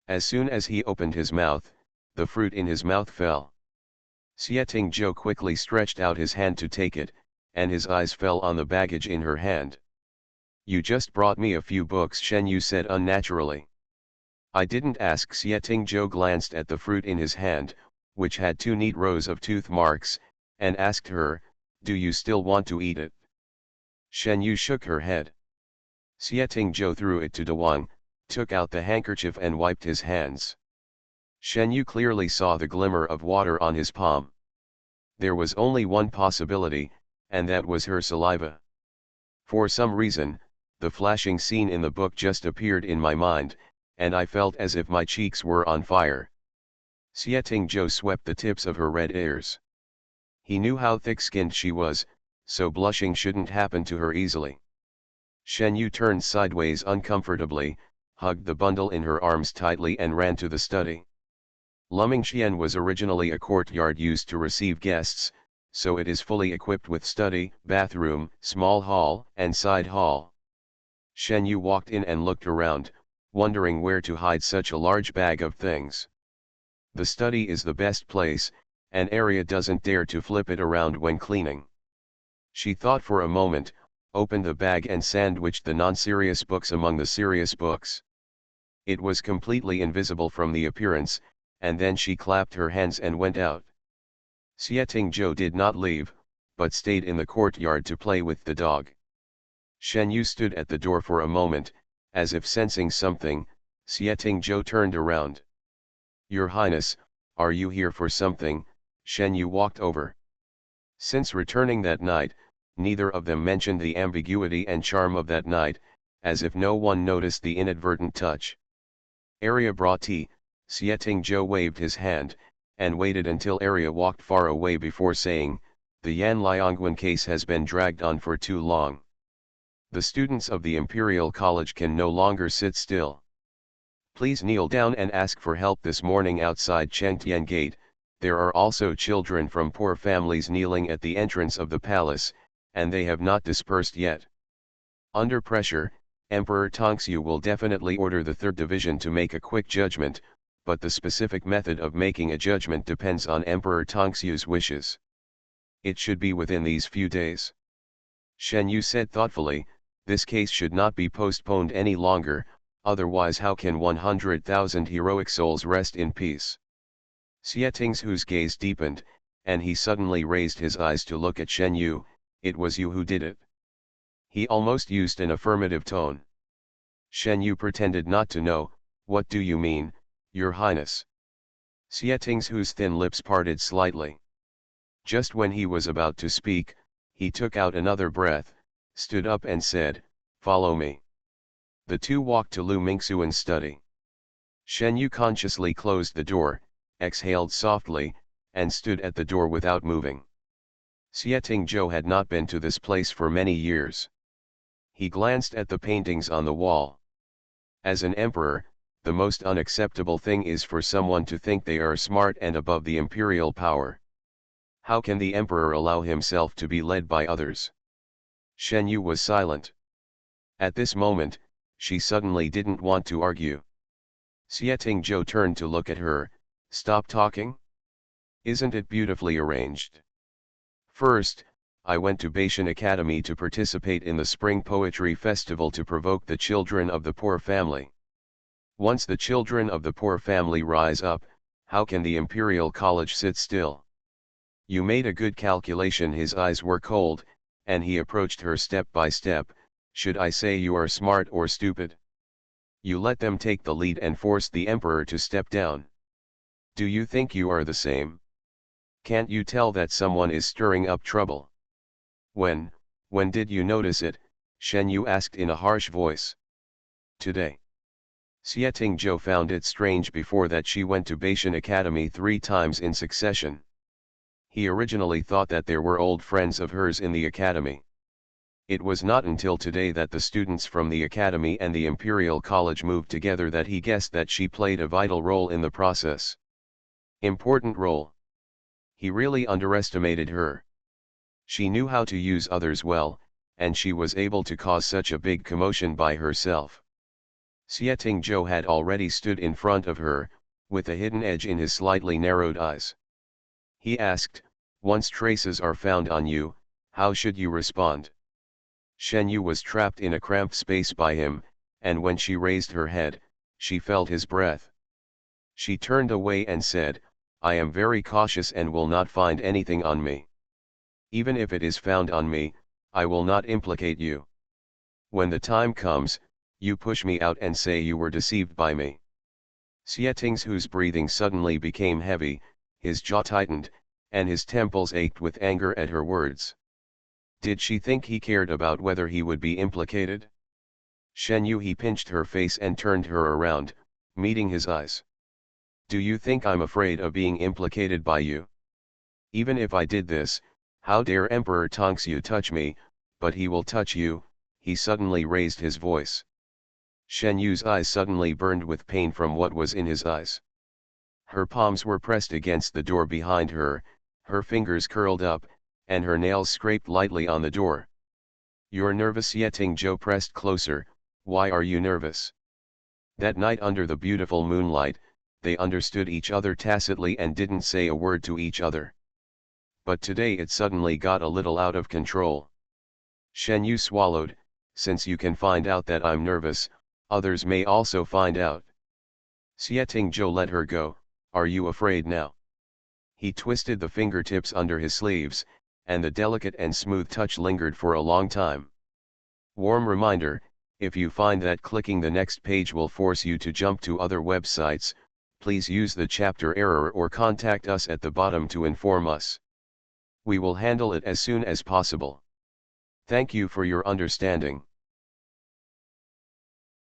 As soon as he opened his mouth, the fruit in his mouth fell. Xieting Zhou quickly stretched out his hand to take it, and his eyes fell on the baggage in her hand. You just brought me a few books, Shen Yu said unnaturally. I didn't ask. Xieting Zhou glanced at the fruit in his hand, which had 2 neat rows of tooth marks, and asked her, do you still want to eat it? Shen Yu shook her head. Xieting Zhou threw it to Dawang, took out the handkerchief and wiped his hands. Shen Yu clearly saw the glimmer of water on his palm. There was only one possibility, and that was her saliva. For some reason, the flashing scene in the book just appeared in my mind, and I felt as if my cheeks were on fire. Xieting Zhou swept the tips of her red ears. He knew how thick-skinned she was, so blushing shouldn't happen to her easily. Shen Yu turned sideways uncomfortably, hugged the bundle in her arms tightly and ran to the study. Lumingxian was originally a courtyard used to receive guests, so it is fully equipped with study, bathroom, small hall, and side hall. Shen Yu walked in and looked around, wondering where to hide such a large bag of things. The study is the best place, and Arya doesn't dare to flip it around when cleaning. She thought for a moment, opened the bag and sandwiched the non-serious books among the serious books. It was completely invisible from the appearance, and then she clapped her hands and went out. Xietingzhou did not leave, but stayed in the courtyard to play with the dog. Shen Yu stood at the door for a moment, as if sensing something. Xietingzhou turned around. "Your Highness, are you here for something?" Shen Yu walked over. Since returning that night, neither of them mentioned the ambiguity and charm of that night, as if no one noticed the inadvertent touch. Arya brought tea. Xietingzhou waved his hand, and waited until Arya walked far away before saying, "The Yan Liangwen case has been dragged on for too long. The students of the Imperial College can no longer sit still. Please kneel down and ask for help this morning outside Chengtian Gate. There are also children from poor families kneeling at the entrance of the palace, and they have not dispersed yet. Under pressure, Emperor Tongxiu will definitely order the 3rd Division to make a quick judgment, but the specific method of making a judgment depends on Emperor Tongxiu's wishes. It should be within these few days." Shen Yu said thoughtfully, "This case should not be postponed any longer, otherwise how can 100,000 heroic souls rest in peace?" Xietingzhou's gaze deepened, and he suddenly raised his eyes to look at Shen Yu. "It was you who did it?" He almost used an affirmative tone. Shen Yu pretended not to know. "What do you mean, Your Highness?" Xietingzhou's thin lips parted slightly. Just when he was about to speak, he took out another breath, stood up and said, "Follow me." The two walked to Lu Mingxuan's study. Shen Yu consciously closed the door, exhaled softly, and stood at the door without moving. Xietingzhou had not been to this place for many years. He glanced at the paintings on the wall. As an emperor, the most unacceptable thing is for someone to think they are smart and above the imperial power. How can the emperor allow himself to be led by others? Shen Yu was silent. At this moment, she suddenly didn't want to argue. Xietingzhou turned to look at her. "Stop talking? Isn't it beautifully arranged? First, I went to Baishan Academy to participate in the Spring Poetry Festival to provoke the children of the poor family. Once the children of the poor family rise up, how can the Imperial College sit still? You made a good calculation." His eyes were cold, and he approached her step by step. "Should I say you are smart or stupid? You let them take the lead and forced the emperor to step down. Do you think you are the same? Can't you tell that someone is stirring up trouble?" When did you notice it?" Shen Yu asked in a harsh voice. "Today." Xietingzhou found it strange before that she went to Baishan Academy 3 times in succession. He originally thought that there were old friends of hers in the academy. It was not until today that the students from the academy and the Imperial College moved together that he guessed that she played a vital role in the process. Important role. He really underestimated her. She knew how to use others well, and she was able to cause such a big commotion by herself. Xietingzhou had already stood in front of her, with a hidden edge in his slightly narrowed eyes. He asked, "Once traces are found on you, how should you respond?" Shen Yu was trapped in a cramped space by him, and when she raised her head, she felt his breath. She turned away and said, "I am very cautious and will not find anything on me. Even if it is found on me, I will not implicate you. When the time comes, you push me out and say you were deceived by me." Xietingzhou's breathing suddenly became heavy, his jaw tightened, and his temples ached with anger at her words. Did she think he cared about whether he would be implicated? Shen Yu, he pinched her face and turned her around, meeting his eyes. "Do you think I'm afraid of being implicated by you? Even if I did this, how dare Emperor Tongxiu touch me? But he will touch you." He suddenly raised his voice. Shen Yu's eyes suddenly burned with pain from what was in his eyes. Her palms were pressed against the door behind her, her fingers curled up, and her nails scraped lightly on the door. "You're nervous?" Xietingzhou pressed closer. "Why are you nervous? That night under the beautiful moonlight, they understood each other tacitly and didn't say a word to each other. But today it suddenly got a little out of control. Shen Yu swallowed, since you can find out that I'm nervous, others may also find out. Xie Tingzhou let her go, are you afraid now? He twisted the fingertips under his sleeves, and the delicate and smooth touch lingered for a long time. Warm reminder, if you find that clicking the next page will force you to jump to other websites, please use the chapter error or contact us at the bottom to inform us. We will handle it as soon as possible. Thank you for your understanding.